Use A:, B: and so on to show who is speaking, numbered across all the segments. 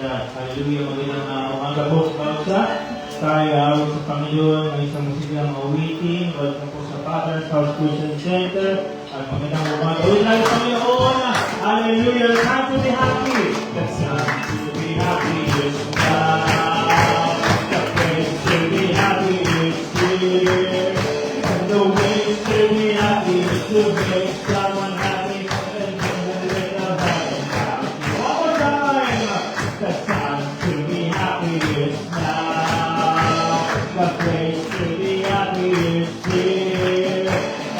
A: Hallelujah, magandang umaga po sa bawsa. Tayo sa Panginoon ay isang musigang awitin. Welcome po sa Father's House Christian Center. At magandang umaga. Ulit lang sa Panginoon. Hallelujah, time to be happy. Let's time to be happy. Yes, God. The place to be happy is here. And the way to be happy is to make someone happy. And then let them happy. One more time. The time to be happy is now. The place to be happy is here.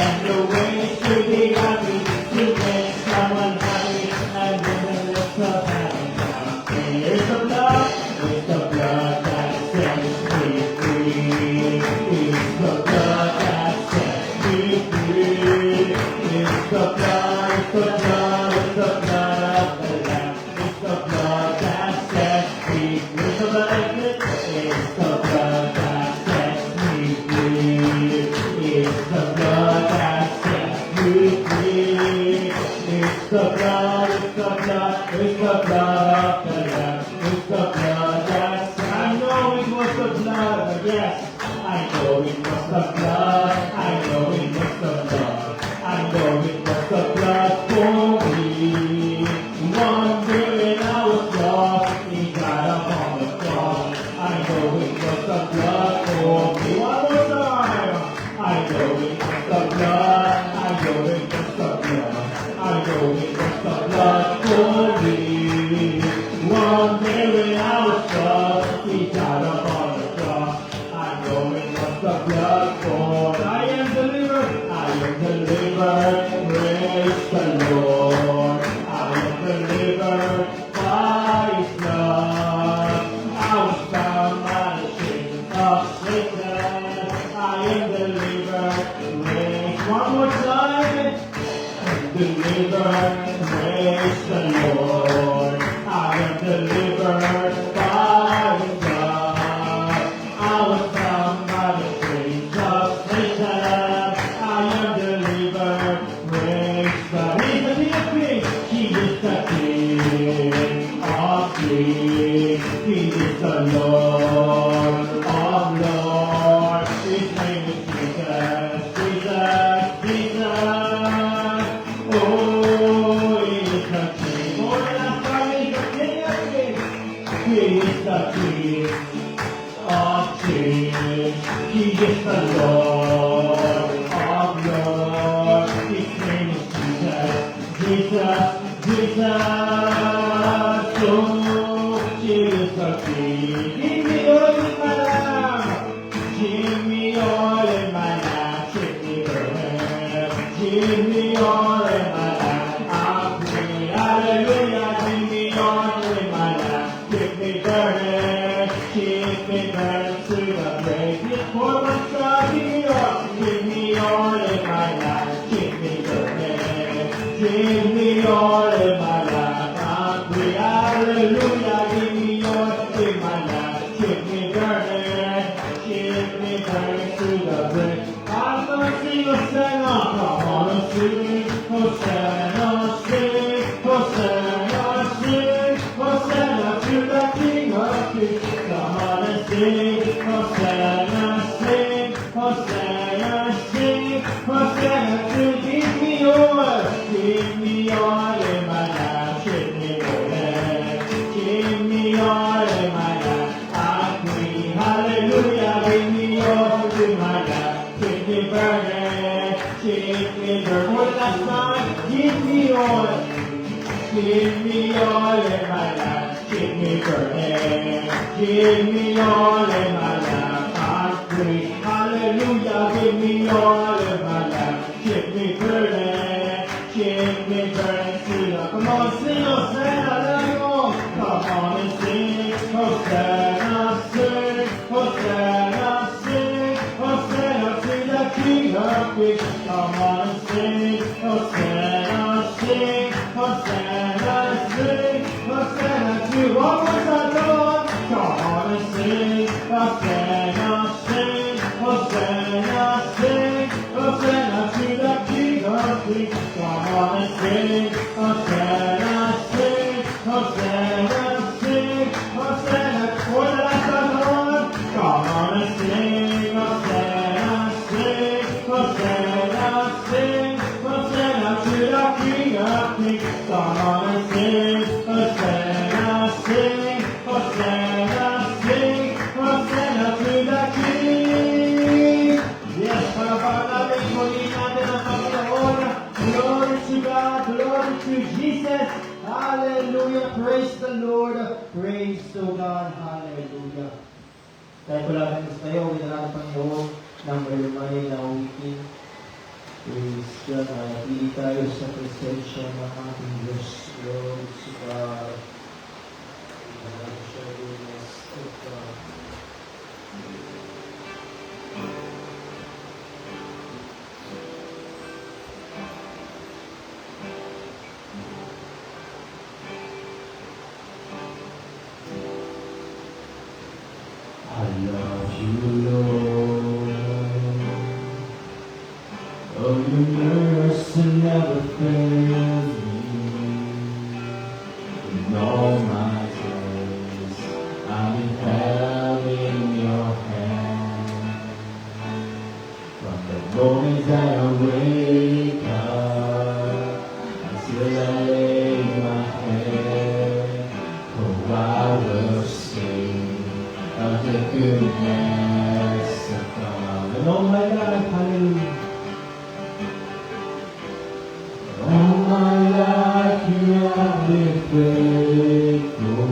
A: And the way to be happy is to make someone happy. And then let them happy. Here's the blood. It's the blood that sets me free. It's the blood that sets me free. It's the blood, it's the blood, it's the blood of the Lamb. It's the blood that sets me free. It's the blood, it's the blood that sets me free. It's the blood that sets me free. It's the blood, it's the blood, it's the blood of the Lamb. It's the blood that I know it was the blood, yes. I know it was the blood. I know it was the blood. I know it was the blood for me. One day when I was lost, He died upon the cross. I know it was the blood for me. One more time. I know it was the blood. I know it was the blood. I know it was the blood for me. One day when I was lost, He died upon the cross. I know it was the blood for me. I am delivered. I am delivered. Praise the Lord. I am delivered by His blood. I was found by the shame of Satan. I am delivered. Praise one more time. Delivered. Praise the Lord. I am delivered by His blood. I was found by the grace of Satan. I am delivered. Praise God. He's the King of Kings. He is the King of Kings. He is the Lord of Lords. His name is Jesus. Jesus, Jesus. Oh, He is the King. Oh, that's why He's the King of Kings. He is the King of Kings. He is the Lord of Lords. His name is Jesus. Jesus, Jesus. Oh, He is the King. Give me oil in my lamp. Give me oil in my lamp. Give me burning. Give me oil in my lamp. I'm free. Hallelujah. Give me oil in my lamp. Give me burning. Keep me burning to the grave. For my son, give me oil in my lamp. Keep me burning. Give me oil in my lamp. I'm free. Hallelujah. Give me oil in my lamp. Keep me burning. Keep me burning to the grave. I'm gonna sing Hosanna. Come on and sing Hosanna. Sing Hosanna. Sing Hosanna to the King of Kings. Come on and sing Hosanna. Sing Hosanna. Sing Hosanna to give me oil. Give me oil in my lamp. Give me oil. Give me oil in my lamp. I'm free. Hallelujah. Give me oil in my lamp. Keep me burning. Keep me burning. One last time. Give me oil. Give me oil in my lamp. Keep me burning. Give me oil in my lamp. I'm free. Hallelujah. Give me oil in my lamp. Keep me burning. Keep me burning to the. Come on, sing Hosanna. Let me go. Come on and sing Hosanna. Sing Hosanna. Sing Hosanna to the King of Kings. Come on and sing Hosanna. Sing Hosanna. Sing Hosanna to one more time. Come on and sing Hosanna. Sing Hosanna. Sing Hosanna to the King of Kings. Come on and sing Hosanna. Sing Hosanna. Sing
B: Kahit wala rin gusto tayo, huwag na natin Panginoon ng malumanay na uwitin. Praise God, pili tayo sa presensya ng ating Diyos. Lord, si God. Siya goodness of God. I love you, Lord. Oh, your mercy never fails me. In all my days, I've been held in your hand. From the moment that I wake up until I lay my head, oh, I will sing of the goodness of God. And all my life, hallelujah. All my life you have been faithful.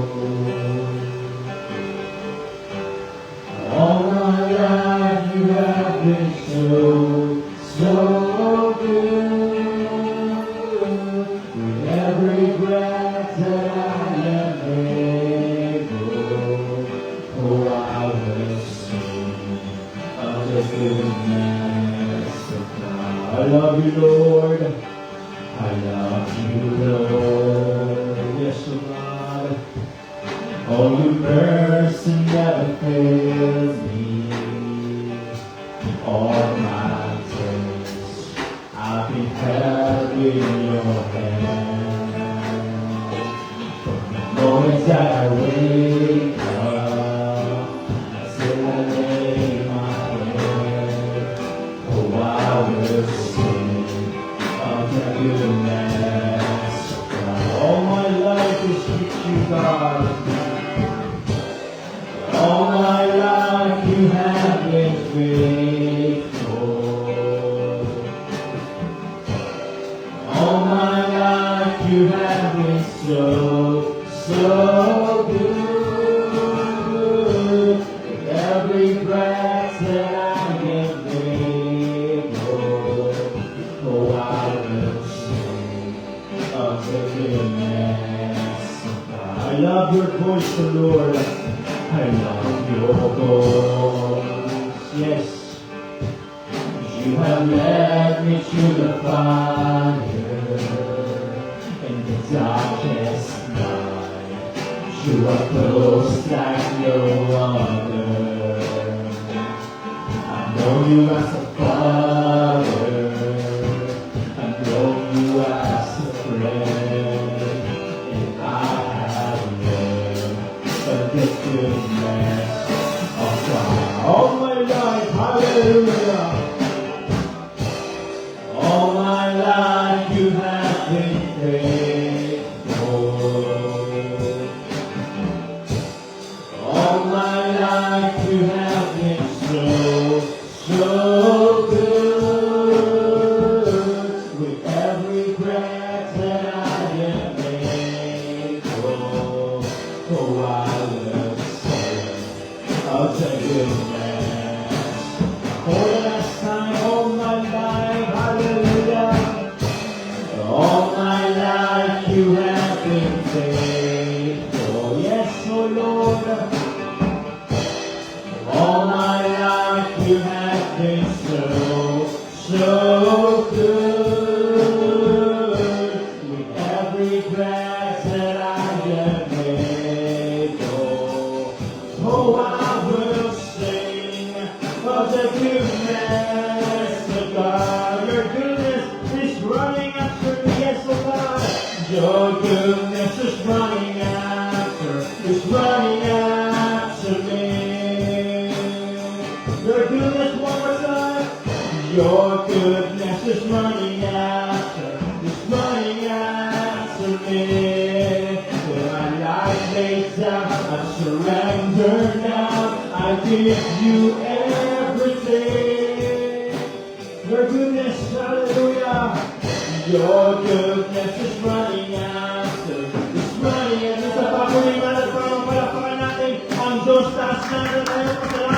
B: All my life you have been so good. With every breath that I am able, oh, I will sing of the goodness of God. I love you, Lord. I love you, Lord. Yes, oh God. Oh, your mercy never fails me. All my days I've been held in your hand. From the moment that I wake up until I lay my head, oh, I will sing of the goodness of God. All my life is with you, God. All my life you have been faithful. All my life you have been so good. With every breath that I am able, oh, I will sing of the goodness of God. I love your voice, O Lord. I love your voice. Yes. You have led me through the fire and the darkest night. You are close like no other. I know you as a father. I know you as a friend. And I have learned the goodness of God. All my life, hallelujah. All my life you have been faithful. All my life you have been so good. With every breath that I am able, oh, I will sing of the goodness. For the last time, all my life, hallelujah. All my life you have been faithful. Yes, oh Lord. All my life you have been so good. With every breath that I am able, oh, I will sing of the goodness of God. Your goodness is running after me, yes, oh God. Your goodness is running after me. Your goodness, one more time. Your goodness is running after me. When my life lays down, I surrender now. I give you everything. Your goodness, hallelujah. Your goodness is running after. It's running after. Sa papuling na at pangapalapakan natin ang Diyos taas na tayo.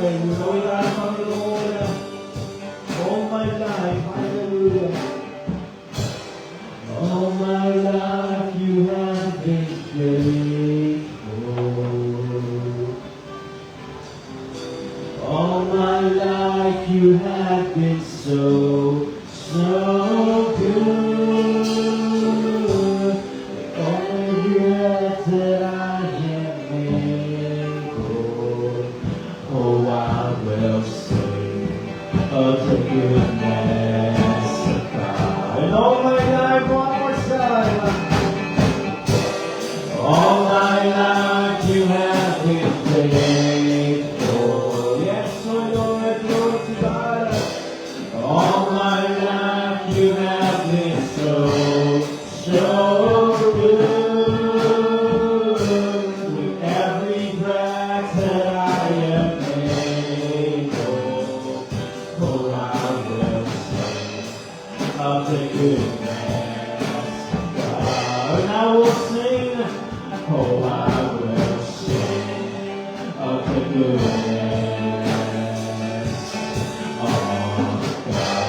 A: Hallelujah. Gawin tayo, Panginoon. All my life, hallelujah.
B: All my life you have been faithful. All my life you have been so good. All the regrets that I have able, oh, I will sing of the goodness of God.
A: And all my life, one more time.
B: All my life you have been faithful.
A: Yes, so Lord, glory to God.
B: All my life you have been so good. With every breath that I am able, oh, I will sing of the goodness of God.
A: And I will sing.
B: Oh, I will sing of the goodness of God.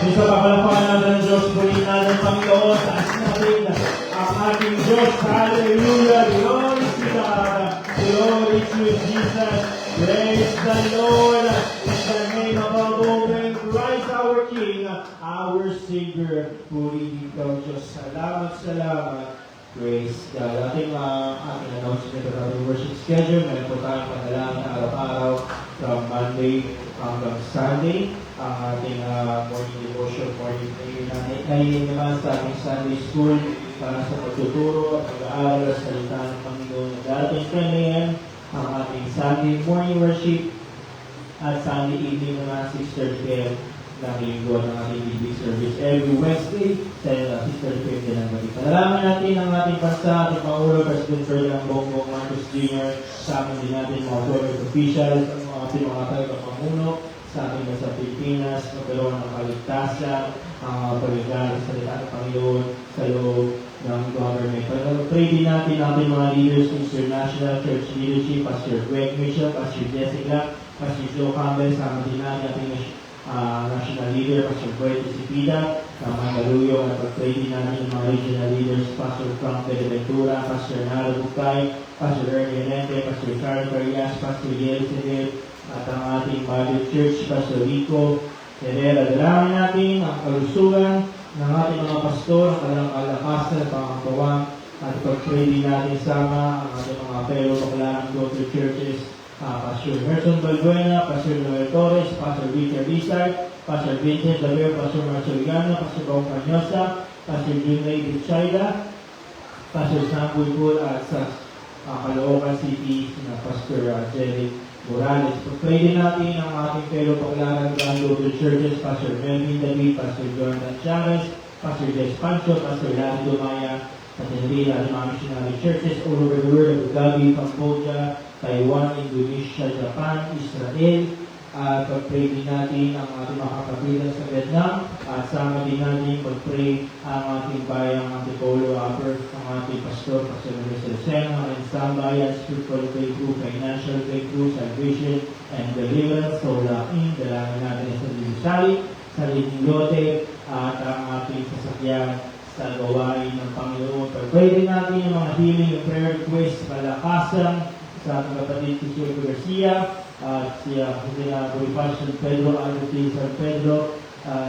A: Isa pa palapakan natin ang Diyos, purihin natin ang Panginoon, taas natin ang ating Diyos. Hallelujah! Glory to God! Glory to Jesus! Praise the Lord! In the name of our Lord Christ, our King, our Savior. Purihin ikaw, Diyos. Salamat, salamat. Praise God. Ating announcement of our worship schedule. Meron po tayong panalangin araw-araw from Monday hanggang Sunday. Ang ating morning devotion, morning prayer natin naman sa ating Sunday school para sa pagtuturo at pag-aaral sa salita ng Panginoon. Darating 10 a.m. ang ating Sunday morning worship at Sunday evening naman 6:30 p.m. ng linggo ng ating evening service every Wednesday sa 6:30 p.m. din ang gabi. Panalangin natin ang ating bansa, ating Pangulo, President Ferdinand Bongbong Marcos Jr., sa amin din natin mga government officials, ang mga ating mga tagapamuno sa ating bansa Pilipinas, magkaroon ng kaligtasan, ang pagkakaroon sa salita ng Panginoon sa loob ng government. Pray din natin ang ating mga leaders, Mr. National Church Leadership, Pastor Greg Mitchell, Pastor Jessica, Pastor Joe Campbell, sa amin din natin ating national leader, Pastor Boyd Isipida, ng Mandaluyong, at pag-pray din natin ang mga regional leaders, Pastor Frank Beneventura, Pastor Nalo Bucay, Pastor Ernie Enente, Pastor Charles Farias, Pastor Yel Sedel, at ang ating Mother Church, Pastor Rico Herrera. Dalangin natin ang kalusugan ng ating mga pastor, ang kanilang kalakasan at pangangkawang, at pag-pray din natin sama ang ating mga fellow baklaan daughter churches, Pastor Merson Balbuena, Pastor Noel Torres, Pastor Victor Lizard, Pastor Vincent Daver, Pastor Marcel Gana, Pastor Bong Canyosa, Pastor Junlay Bichayda, Pastor Sam Bulbul, at sa Caloocan City, na Pastor Jerry Morales. Pag-pray din natin ang ating fellow baklaan daughter churches, Pastor Melvin David, Pastor Jordan Chavez, Pastor Jess Pancho, Pastor Larry Dumaya, at hindi natin mga missionary churches all over the world, Abu Dhabi, Cambodia, Taiwan, Indonesia, Japan, Israel. At pag-pray din natin ang ating mga kapatiran sa Vietnam. At sama din natin pag-pray ang ating bayang Antipolo Upper, ang ating pastor, Pastor Maricel Sena, and Sambayan, spiritual breakthrough, financial breakthrough, salvation, and deliverance. So, dalangin natin sa Divisali, sa Litinlote, at ang ating sasakyan sa gawain ng Panginoon. Pag-pray din natin yung mga healing and prayer requests, palakasan sa ating kapatid si Silvio Garcia, at siya, hindi na Bonifacio San Pedro, Alberti San Pedro,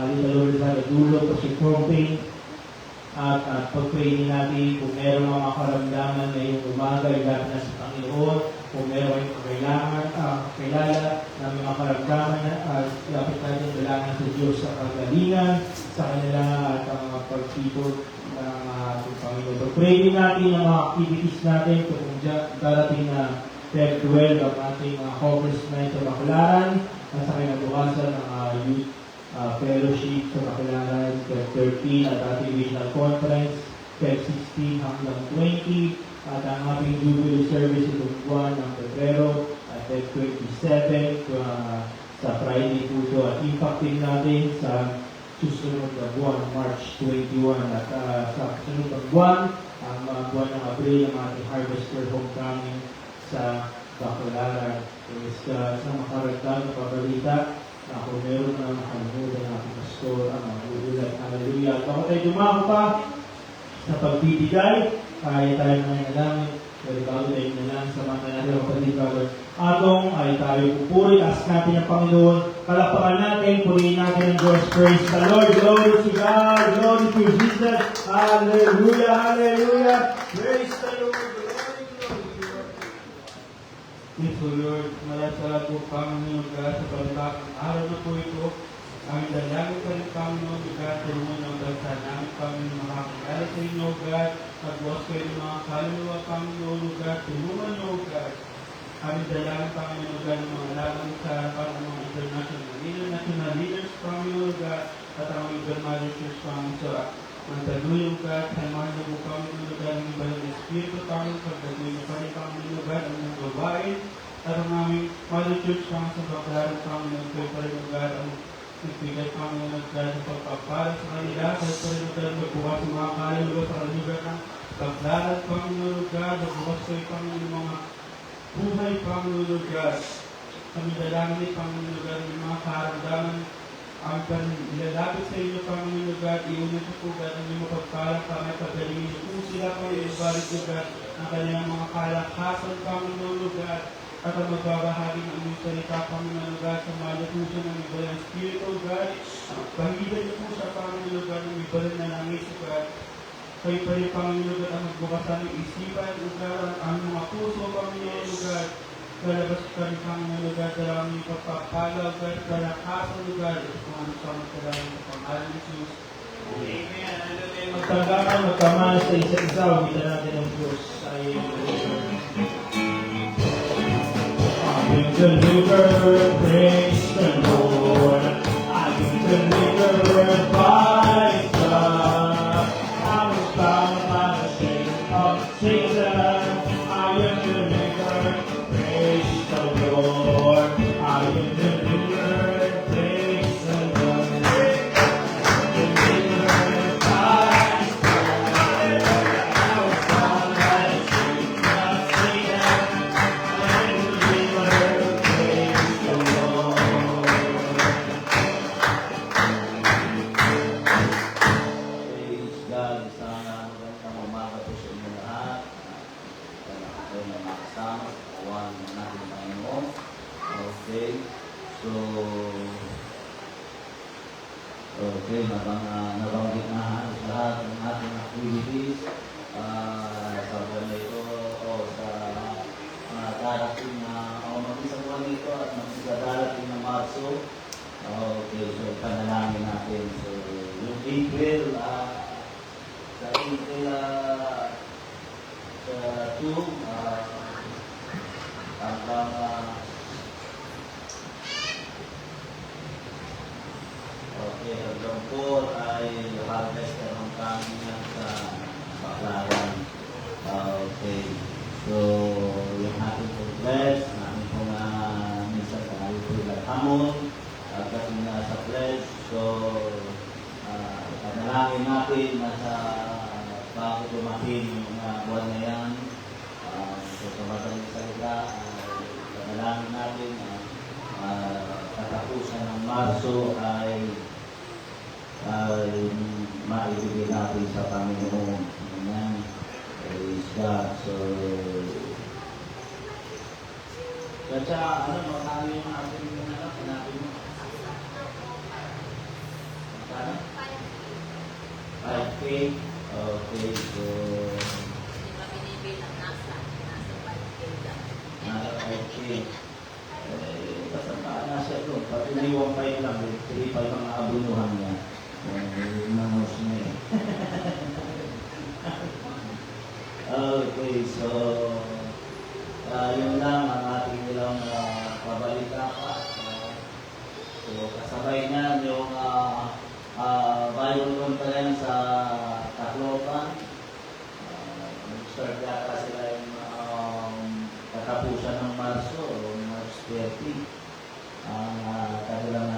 A: Lita Lourdes Dulo, si Cromping, at pag-pray din natin kung meron mga karamdaman ngayong umaga, ilapit na sa Panginoon, kung meron kayong kilala na mga karamdaman, ilapit natin kailangan sa Diyos sa kagalingan, sa kanila at ang mga pagtipod ng ating Panginoon. Pag-pray din natin ang mga activities natin kung darating na Feb 12 ang ating Conference Night sa Baclaran, at sa kinabukasan ng Youth Fellowship sa Baclaran, Feb 13 at ating Regional Conference, Feb 16 hanggang 20, at ang ating Jubilee Service itong buwan ng Pebrero, at Feb 27 sa Friday po ito, at impact din natin sa susunod na buwan, March 21, at sa susunod na buwan, ang buwan ng Abril, ang ating Harvester Homecoming sa Baklaran. Praise God. Sa makaragdag na pabalita na kung meron na nakalimutan ng ating pastor, ang magugulat. Hallelujah. Baka tayo dumako pa sa pagbibigay, kaya tayo na nanalangin. Pero bago tayo nanalangin sa mga natin ang Brother Atong, ay tayo pupuri. Ask natin ang Panginoon. Palakpakan natin, purihin natin ang Diyos. Praise the Lord. Glory to God. Glory to Jesus. Hallelujah. Hallelujah. Praise the Lord. Glory, glory, glory. Yes, O Lord, malasala po Panginoon God sa pagkakang araw na po ito. Ang dalangin pa rin Panginoon God, tulungan ng bansa namin Panginoon makakilala sa inyo God. Pagbuwas kayo ng mga kaluluwa Panginoon God, tulungan nyo God. Aming dalangin Panginoon God ng mga laban sa harapan ng mga international leaders, national leaders Panginoon God, at ang mga Grandmother Church Panginoon sa Mantaluyong God, Hayman na po Panginoon God, ang iba ng Espiritu Panginoon, pagdagawin na pa rin Panginoon God, ang mga babae, at ang aming Mother Church Panginoon sa Baklaran Panginoon, kayo pa rin God, ang nagbigay Panginoon God sa pagpapala sa kanila, kayo pa rin God, magbukas ng mga kaluluwa sa kalugar ng Baklaran Panginoon God, magbukas kayo Panginoon mga buhay Panginoon God. Kami dalangin ni Panginoon God ng mga karamdaman ang ilalapit sa inyo Panginoon God, iunin po God ang inyong mapagpalang kamay pagalingin po sila kayo ibalik po God ang kanilang mga kalakasan Panginoon God at ang magbabahagi ng inyong salita Panginoon God sa malapusan ng iba ng Espiritu God. Pahigan niyo po sa Panginoon God ng iba na nangis God. Kayo pa rin Panginoon God ang magbukasan ng isipan God ang mga puso Panginoon God. Kalabas ka rin Panginoon God, dalawang yung pagpapala God, kalakasan God, kung ano sa magdalawang ng pangalan ni Jesus. Amen. Magtanggapan, magkamahal sa isa't isa, umitan natin ang Diyos sa iyong I will deliver, praise the Lord. I will deliver by God. I was bound by the shame of Satan. I will deliver, praise the Lord. I will deliver, praise the Lord. Delivered by God. I was bound by the shame of Satan. I will deliver, praise the Lord.
B: Praise God. Isang magandang umaga po sa inyo lahat. Ako na makasama sa kawan natin Panginoon. Okay. So, nabanggit na halos lahat ng ating activities sa buwan na ito o sa darating na mag-isang buwan nito at mag-isa darating na Marso. Okay, so panalangin natin. So, yung April, sa April sa 2, hanggang okay, hanggang 4 ay harvest ng kami sa Baklaran. Okay, so yung ating pledge, namin po na minsan sa ayo po hamon, kasi na sa pledge, so panalangin natin na sa bago dumating yung buwan na yan. So sa madaling salita, panalangin natin katapusan ng Marso ay maibigay natin sa Panginoon. Amen. Praise God. So, kaya magkano yung ating hanapin mo? Magkano? 5K. Okay, so nasa 5K. Basta na siya doon. Pati liwang pa yun lang. 3-5 ang abunuhan niya. Nangos niya eh. Okay, so yun lang ang ating nilang pabalita pa. So kasabay niyan yung Bible pa rin sa Tacloban. Nag-start yata sila yung katapusan ng Marso, March 30. Ang kanilang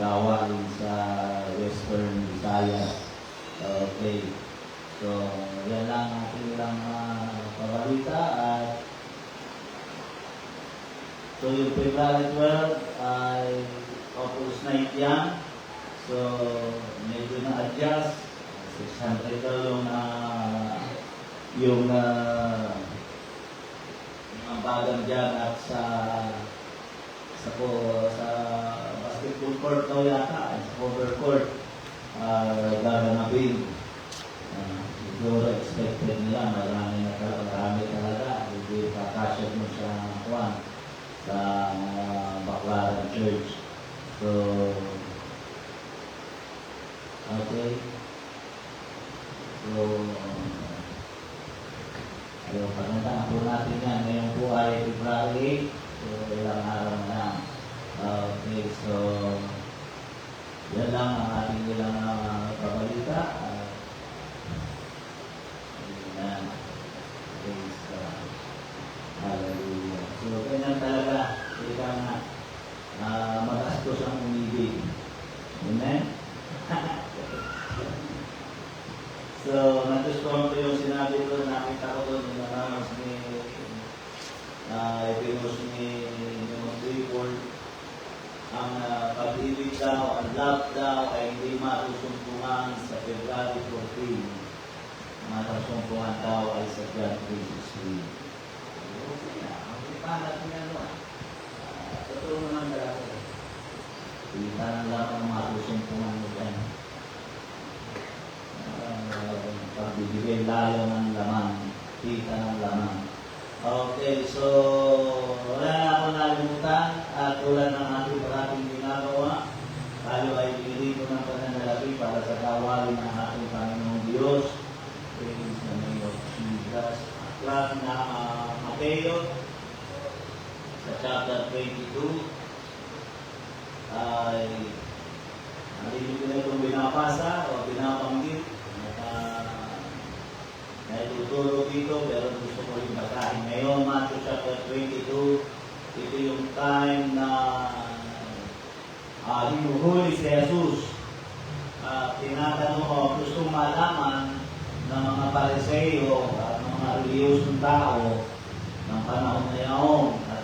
B: gawain sa Western Visayas. Okay. So, yan lang ang ating pabalita at
C: So yung February 12 ay Opus Night yan. So medyo na-adjust. 600 daw yung mga bagang dyan at sa basketball court daw yata, sa cover court, gaganapin. Siguro expected nila, marami talaga. Hindi kakasya mo sa Baclaran Church. So, okay. So, pagandaan po natin yan. Ngayon po ay February 8. So, ilang araw na. Okay, so, yan lang ang ating ilang pabalita. Amen. Praise God. Hallelujah. So, ganyan talaga. Ika nga, magastos ang umibig. Amen? So, nagustuhan ko yung sinabi ko, nakita ko doon, yung namas ni Epinos ni Report, ang pag-ibig daw, ang love daw ay hindi matusumpungan sa February 14. Matusumpungan daw ay sa John 3:16. Okay na, ang ipanat niya doon. Totoo naman talaga. Kita na lang ang matusumpungan mo dyan. Pagbibigay lalo ng laman, kita ng laman. Okay, so wala na akong nalimutan at tulad ng ating parating ginagawa, tayo ay pinilito ng pananalapi para sa kawalan ng ating Panginoong Diyos. Praise the name of Jesus. Aklat na Mateo sa chapter 22 ay hindi ko na itong binapasa o binabanggit. Naituturo dito, pero gusto ko yung basahin. Ngayon, Matthew chapter 22, ito yung time na hinuhuli si Jesus. Tinatanong o gustong malaman ng mga Pariseo at mga reliyosong tao ng panahon na yaon at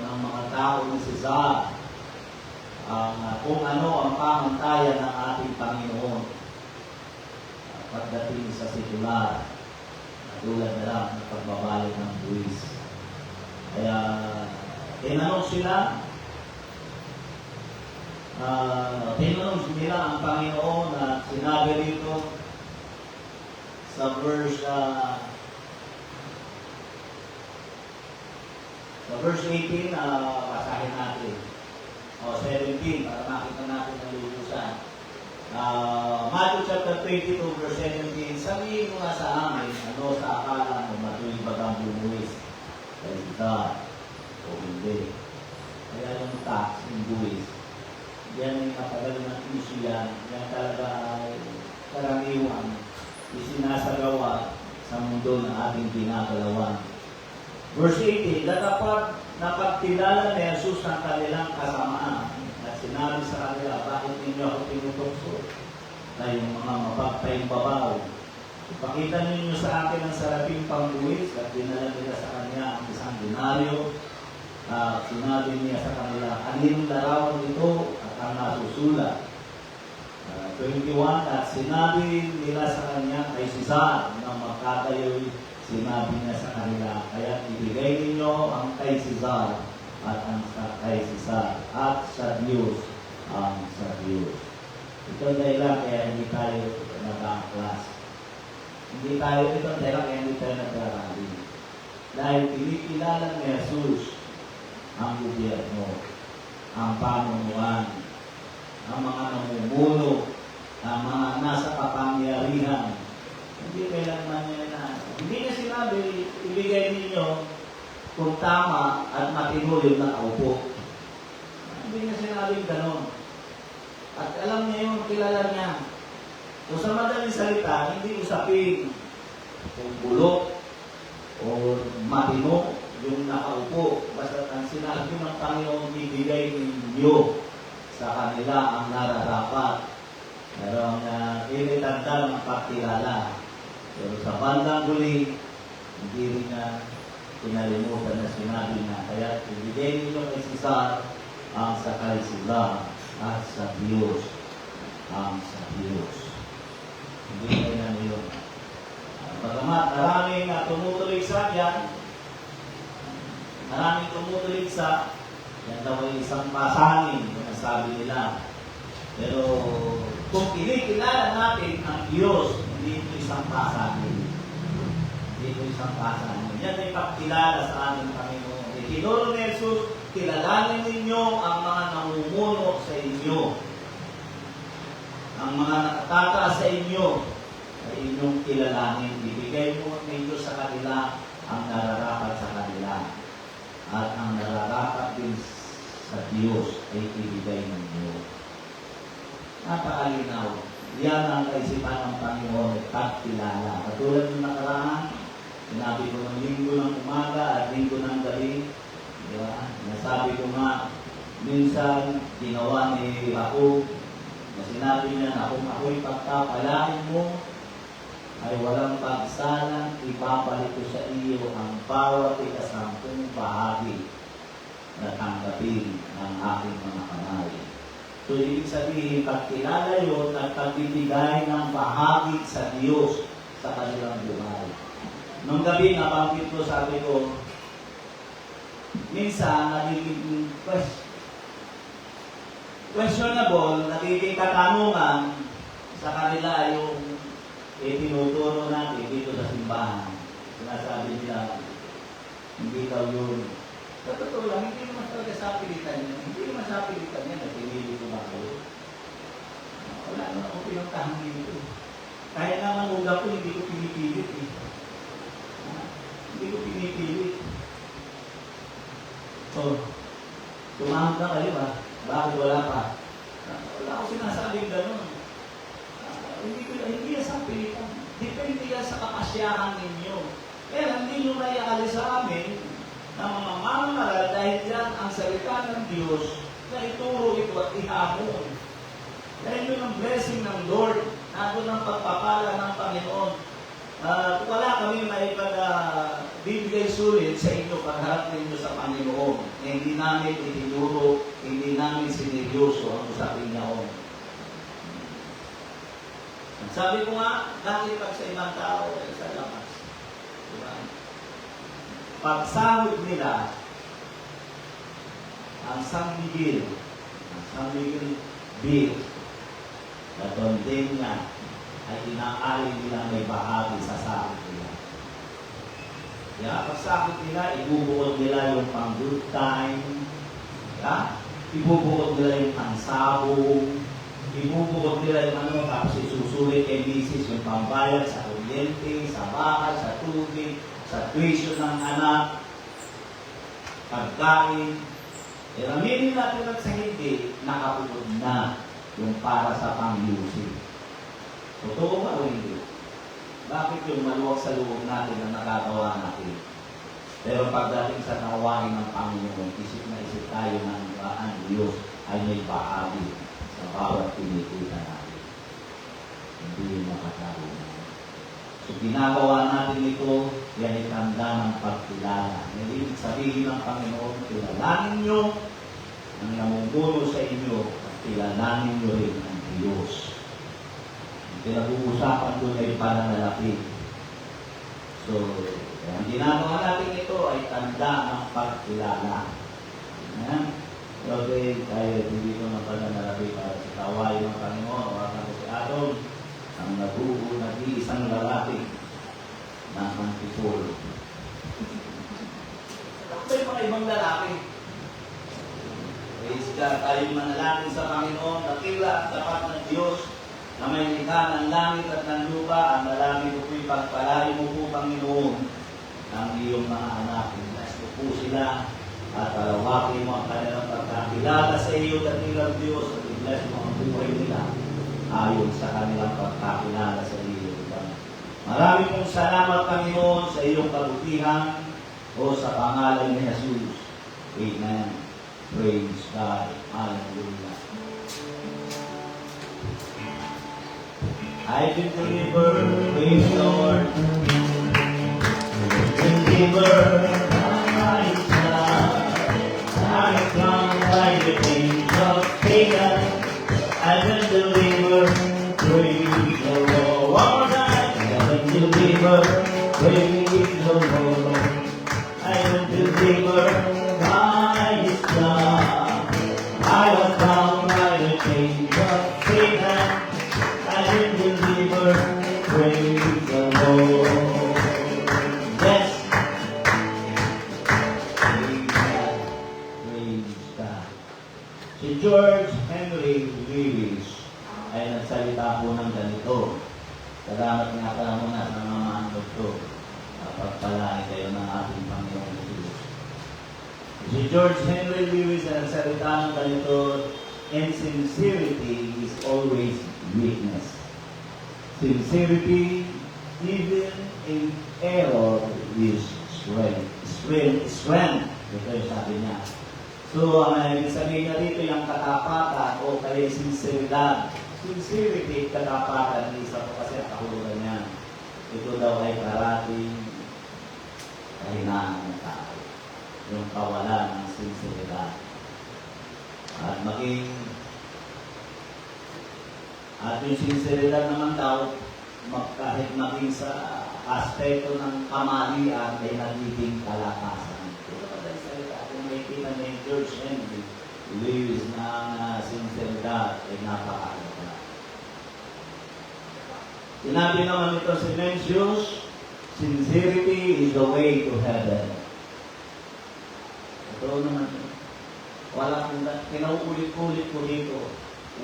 C: ng mga tao ni Cesar kung ano ang pamantayan ng ating Panginoon pagdating sa sekular, tulad na lang ng pagbabalik ng buwis. Kaya, tinanong nila ang Panginoon na sinabi dito sa verse 18, basahin natin. O 17, para makita natin ang lubusan. Matthew chapter 22, verse 17, sabihin mo nga sa amin, ano sa akala mo matuloy ba kang bumuwis? Kaya God, o hindi. Kaya yung tax, yung buwis, yan ay matagal ng issue yan. Yan talaga ay karaniwan, isinasagawa sa mundo ng ating ginagalawan. Verse 18, napagkilala ni Jesus ang kanilang kasamaan at sinabi sa kanila, bakit ninyo ako tinutokso? Na yung mga mapagpaimbabaw. Ipakita ninyo sa akin ang saraping pangbuwis at dinala nila sa kanya ang isang denaryo. Sinabi niya sa kanila, kaninong larawan ito at ang nasusulat. 21, at sinabi nila sa kanya kay Cesar na magkakayo'y sinabi niya sa kanila, kaya ibigay ninyo ang kay Cesar at ang kay Cesar at sa Diyos ang sa Diyos. Ito dahilan kaya hindi tayo nag-class. Ito dahilan kaya hindi tayo nag-rally. Dahil pinikilala ni Jesus ang gobyerno, ang pamunuan, ang mga namumuno, ang mga nasa kapangyarihan. Hindi kailangan niya na. Hindi niya sinabi, ibigay ninyo kung tama at matino yung nakaupo. Hindi niya sinabi ganon. At alam niya yung kilala niya. So sa madaling salita, hindi usapin kung bulok o matino yung nakaupo. Basta ang sinabi ng Panginoon, ibigay ninyo sa kanila ang nararapat. Pero ang initanda ng pagkilala. Pero sa bandang huli, hindi rin na kinalimutan na sinabi na, kaya ibigay ninyo kay Cesar ang sa kay sila at sa Diyos ang sa Diyos. Hindi kayo na niyo. Pagamat maraming tumutuloy sa yan, maraming tumutuloy sa yan daw ay isang pasanin yung nasabi nila. Pero kung kinikilala natin ang Diyos, hindi ito isang pasanin. Hindi ito isang pasanin. Yan ay pagkilala sa aming Panginoon. Itinuro ni Jesus, kilalanin ninyo ang mga namumuno sa inyo. Ang mga nakatataas sa inyo ay inyong kilalanin. Ibigay mo ng Diyos sa kanila ang nararapat sa kanila. At ang nararapat din sa Diyos ay ibigay ng Diyos. Napakalinaw. Yan ang kaisipan ng Panginoon at pagkilala. Katulad ng nakaraan, sinabi ko ng linggo ng umaga at linggo ng gabi. Diba? Nasabi ko nga, minsan ginawa ni Jacob na sinabi niya na kung ako'y pagkapalain mo, ay walang pagsalang, ipapalik ko sa iyo ang bawat ikasampung bahagi na tanggapin ng aking mga kamay. So, ibig sabihin, pagkilala yun at pagbibigay ng bahagi sa Diyos sa kanilang buhay. Nung gabi, nabanggit ko, sabi ko, minsan, nagiging questionable, nagiging katanungan sa kanila yung tinuturo natin dito sa simbahan. Sinasabi nila, hindi daw yun. Sa totoo lang, hindi naman talaga sa pilitan niya. Hindi naman sa pilitan niya na pinili ko ba kayo. Wala naman ako pinuntahan dito. Kaya naman uga ko, hindi ko pinipilit eh. Hindi ko pinipilit. So, tumahang ka kayo ba? Bakit wala pa? Wala ako sinasabing gano'n. Hindi yan sa pilitan. Depende yan sa kapasyahan ninyo. Kaya hindi nyo may aalis sa amin na mga mamamaral dahil yan ang salita ng Diyos na ituro ito at ihamon. Dahil yun ang blessing ng Lord, nato ng pagpapala ng Panginoon. Wala kami may bibigay sulit sa inyo pagharap ninyo sa Panginoon. Hindi namin itinuro, hindi namin sineryoso ang usapin niya. Sabi ko nga, dahil pag sa ibang tao ay sa labas. Diba? Pagsahod nila, ang San Miguel bill, na tondin niya, ay inaalin nila may bahagi sa sahod nila. Kaya pagsahod nila, ibubuod nila yung pang good time, ibubuod nila yung pang sabong, ibubuod nila yung ano, tapos isusulit kay misis yung pambayad sa kuryente, sa bakal, sa tubig, sa tuition ng anak, pagkain. Aminin natin at sa hindi, nakapulod na yung para sa pang-using. Totoo ba o hindi? Bakit yung maluwag sa loob natin na nakagawa natin? Pero pagdating sa nawain ng Panginoon, isip na isip tayo ng ang Diyos ay may bahagi sa bawat pinikita natin. Hindi yung makatawin. So, ginagawa natin ito, yan ay tanda ng pagkilala. Hindi sabihin ng Panginoon, kilalanin nyo ang namumuno sa inyo at kilalanin nyo rin ang Diyos. Ang pinag-uusapan doon ay pananalapit. So, ang ginagawa natin ito ay tanda ng pagkilala. Okay, tayo dito ng pananalapit para sa tawain ng Panginoon. Oras na si Aaron, ang nag-iisang lalaki ng Antipolo. May mga ibang lalaki. Praise God, tayong manalangin sa Panginoon, nakila ang tapat ng Diyos na may likha ng langit at ng lupa. Ang dalangin ko po'y pagpalain mo po, Panginoon, ang iyong mga anak. Bless mo po sila at palawakin mo ang kanilang pagkakilala sa iyo, dakilang Diyos, at i-bless mo ang buhay nila ayon sa kanilang pagkakilala sa iyo. Maraming pong salamat, Panginoon, sa iyong kabutihan o sa pangalan ni Jesus. Amen. Praise God. Hallelujah. I've been delivered. Praise the Lord. Delivered. Satan, I've been delivered. Praise the Lord. One more time. I've been delivered. Praise the Lord. I've been delivered by His blood. I was bound by the chains of Satan. I've been delivered. Praise the Lord. Yes. Praise God. Praise God. Si George Henry Lewis ay nagsalita po ng ganito. Salamat nga pala muna sa mga manod ko. Pagpalain kayo ng ating Panginoon Jesus. Si George Henry Lewis ay nagsalita ng ganito, insincerity is always weakness. Sincerity, even in error, is strength. Strength. Ito yung sabi niya. So, ang ibig sabihin na dito yung katapatan o kaya sinceridad. Sincerity, katapatan, isa po kasi ang kahulugan niya. Ito daw ay parating kahinaan ng tao. Yung kawalan ng sinceridad. At yung sinceridad naman daw, kahit maging sa aspeto ng kamalian ay nagiging kalakasan. Ito pa tayo salita. Kung may kita ni George Henry Lewis na sinceridad ay napakalaga. Sinabi naman ito si Mencius, sincerity is the way to heaven. Ito naman, kinauulit-ulit ko dito,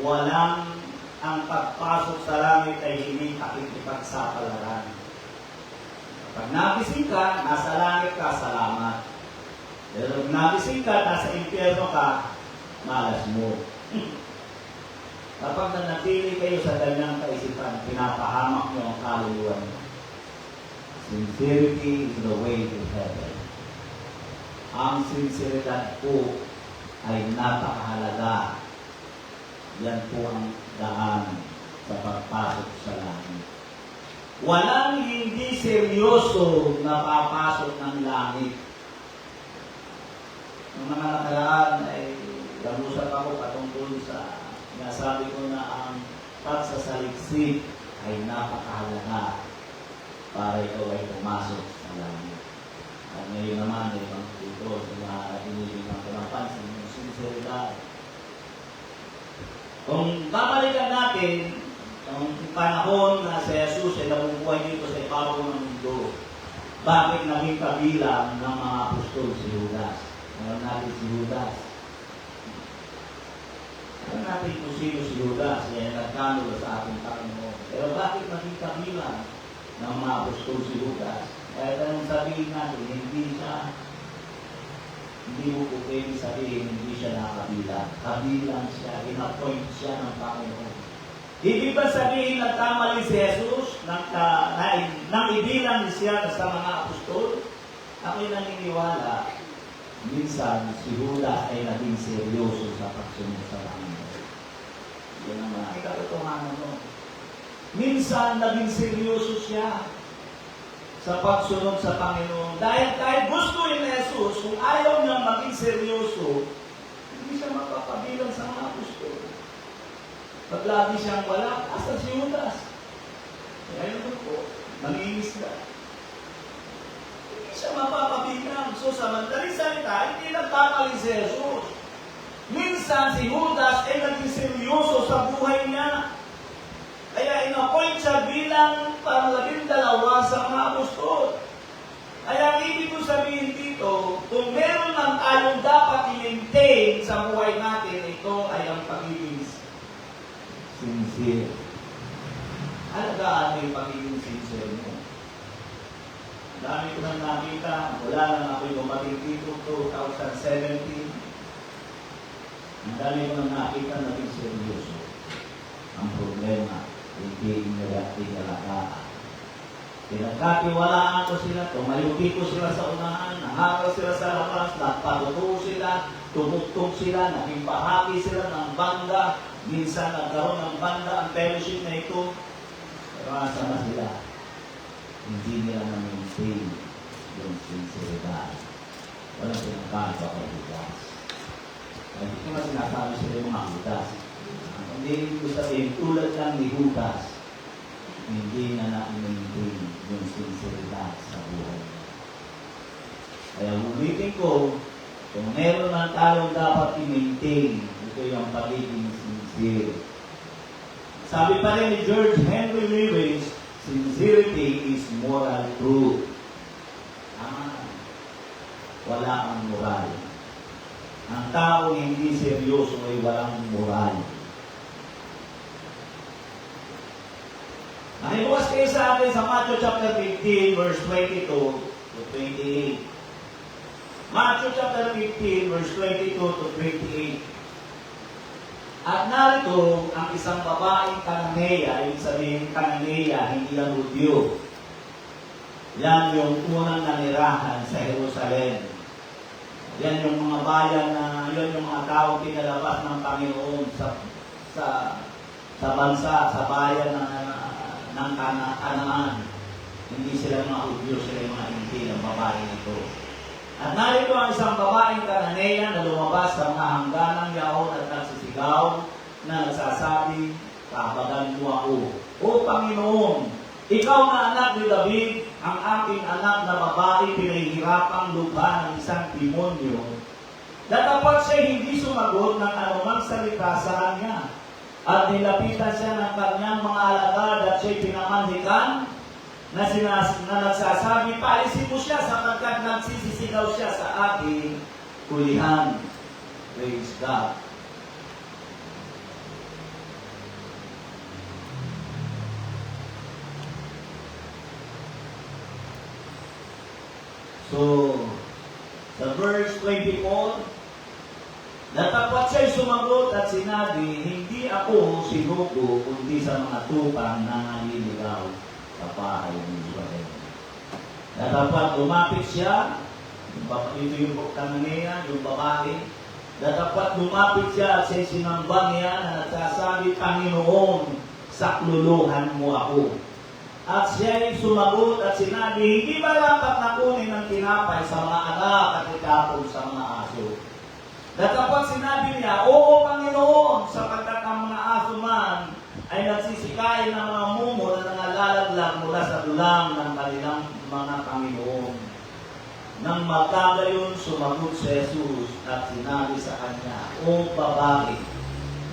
C: walang ang pagpasok sa langit ay hindi pakikipagsapalaran. Pag nagising ka, nasa langit ka, salamat. Pero pag nagising ka, nasa impyerno ka, malas mo. Kapag nanatili kayo sa ganyang kaisipan, pinapahamak niyo ang kaluluwa niyo. Sincerity is the way to heaven. Ang sinceridad po ay napakahalaga. Yan po ang daan sa pagpasok sa langit. Walang hindi seryoso na papasok ng langit. Nung mga nakaraan ay nag-usap ako patungkol sa nasabi ko na ang pagsasaliksik ay napakahalaga para ikaw ay pumasok sa langit. At ngayon naman ay ito sa mga inibigyan ko ng pansin yung sinceridad. Kung babalikan natin ang panahon na si Jesus ay nabubuhay dito sa ibabaw ng mundo, bakit naging kabilang ng mga apostol si Judas? Alam natin si Judas. Alam natin kung sino si Judas, yan nagkanulo sa ating Panginoon. Pero bakit naging kabilang ng mga apostol si Judas? Kaya tanong sabihin natin, hindi mo po pwede sabihin, hindi siya nakabilang. Kabilang siya, in-appoint siya ng Panginoon. Ibig ba sabihin nagkamali si Jesus nang ibilang siya sa mga apostol? Ako'y naniniwala, minsan si Judas ay naging seryoso sa pagsunod sa Panginoon. Yan ang mga katotohanan mo. Minsan naging seryoso siya sa pagsunod sa Panginoon. Dahil kahit gusto ni Jesus, kung ayaw niyang maging seryoso, hindi siya mapapabilang sa mga apostol. Pag lagi siyang wala, asa si Judas. Kaya yun po, manginis ka. Hindi siya mapapabilang. So sa madaling salita, hindi nagkamali si Jesus. Minsan si Judas ay naging seryoso sa buhay niya. Kaya in-appoint siya bilang pang-12 sa mga apostol. Kaya ibig ko sabihin dito, kung meron lang tayong dapat i-maintain sa buhay natin, ito ay ang pagiging sincere. Alagaan mo yung pagiging sincere mo. Dami ko nang nakita, wala lang ako'y dumating dito 2017. Ang dami ko nang nakita naging seryoso. Ang problema, hindi inalagaan. Pinagkatiwalaan ko sila, tumayuki ko sila sa unahan, nahakal sila sa labas, nagpatuto sila, tumugtog sila, naging bahagi sila ng banda, minsan nagkaroon ng banda ang fellowship na ito. Pero asa na sila? Hindi nila na-maintain yung sinceridad. Walang pinagkagawa kay Judas. Hindi ko na sinasabi sila yung mga Judas. Hindi ko sabihin, tulad lang ni Judas, hindi na na-maintain yung sinceridad sa buhay. Kaya ulitin ko, kung meron man tayong dapat i-maintain, ito yung pagiging sincere. Sabi pa rin ni George Henry Lewis, sincerity is moral truth. Wala ang moral. Ang taong hindi seryoso ay walang moral. Nakibukas kayo sa atin sa Matthew chapter 15, verse 22 to 28. Matthew chapter 15, verse 22 to 28. At narito ang isang babaeng Kananea, ibig sabihin Kananea, hindi lang Hudyo. Yan yung unang nanirahan sa Jerusalem. Yan yung mga bayan na, yan yung mga tao pinalabas ng Panginoon sa bansa, sa bayan ng Kanaan. Hindi sila mga Hudyo, sila yung mga hindi ng babaeng ito. At narito ang isang babaeng Kananea na lumabas sa mga hangganang yaon at nagsisigaw na nagsasabi, "Pahabagan mo ako, O Panginoon, ikaw na anak ni David, ang aking anak na babae pinahihirapang lubha ng isang demonyo." Datapot siya hindi sumagot ng anumang salita sa kanya. At nilapitan siya ng kanyang mga alagad at siya'y pinamanhikan na nagsasabi, "Paalisin mo siya sapagkat nagsisisigaw siya sa aking kulihan." Praise God. So, sa verse 24, datapot siya'y sumagot at sinabi, "Hindi ako sinugo, kundi sa mga tupang na naliligaw sa bahay ng Israel." Datapot lumapit siya, ito yung Kananea, yung babae. Datapot lumapit siya at siya'y sinamba niya na nagsasabi, "Panginoon, sakluluhan mo ako." At siya'y sumagot at sinabi, "Hindi ba dapat nakunin ng tinapay sa mga anak at itapon sa mga aso?" Datapot sinabi niya, "Oo, Panginoon, sapagkat ang mga aso man ay nagsisikain ng mga mumo na nangalalaglag mula sa dulang ng kanilang mga Panginoon." Nang magkagayon, sumagot si Jesus at sinabi sa kanya, "O babae,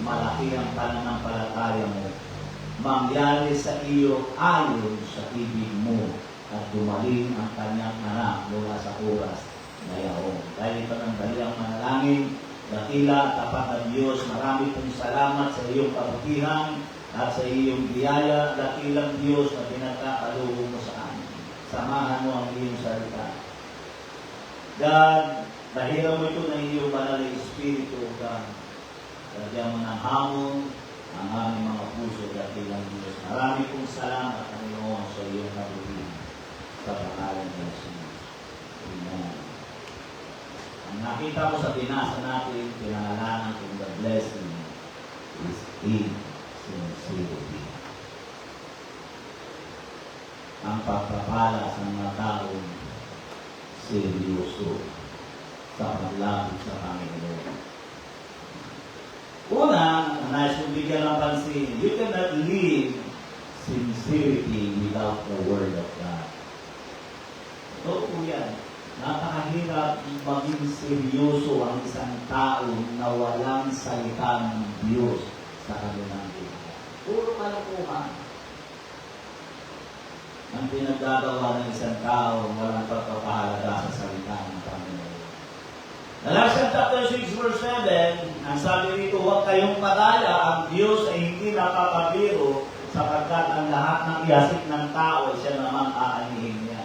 C: malaki ang pananampalataya mo. Mangyari sa iyo ayon sa ibig mo." At dumaling ang kanyang anak mula sa oras na yaon. Dahil ito ng daliang manalangin, dakila, tapat na Diyos, marami pong salamat sa iyong kabutihan at sa iyong biyaya, dakilang Diyos na pinagkakaluho mo sa amin. Samahan mo ang iyong salita. God, dahilan mo ito ng iyong banal na Espiritu, God. Lagyan mo ng hamon ang aming mga puso, dakilang Diyos. Marami pong salamat, Panginoon, sa iyong kabutihan. Sa pangalan ng Jesus. Amen. Ang nakita ko sa binasa natin, pinangalanan kung the blessing is in sincerity. Ang pagpapala sa mga taong seryoso sa paglapit sa Panginoon. Una, nais kong bigyan ng pansin, you cannot live sincerity without the Word of God. Ito po yan. Napakahirap maging seryoso ang isang tao na walang salita ng Diyos sa kanilang buhay. Puro kalokohan ang pinagdagawa ng isang tao walang pagpapahalaga sa salita ng Panginoon. Galatians chapter 6 verse 7, ang sabi rito, "Huwag kayong padaya, ang Diyos ay hindi napapabiro sapagkat ang lahat ng yasik ng tao ay siya namang aanihin niya."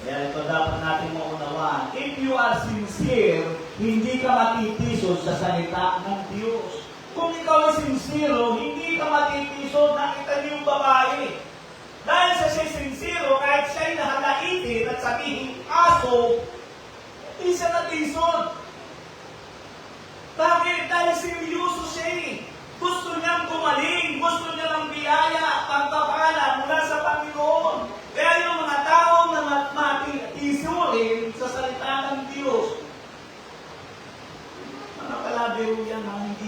C: Kaya ito dapat natin maunawaan. If you are sincere, hindi ka matitisod sa salita ng Diyos. Kung ikaw ay sincero, hindi ka matitisod. Nakita niyo yung babae. Dahil sa siya'y sincero, kahit siya'y nahalaitin at sabihin aso, hindi siya natisod. Bakit? Dahil seryoso siya eh. Gusto niyang gumaling, gusto niya ng biyaya at pagpapala mula sa Panginoon. Kaya yung mga tao na matitiso rin sa salita ng Diyos,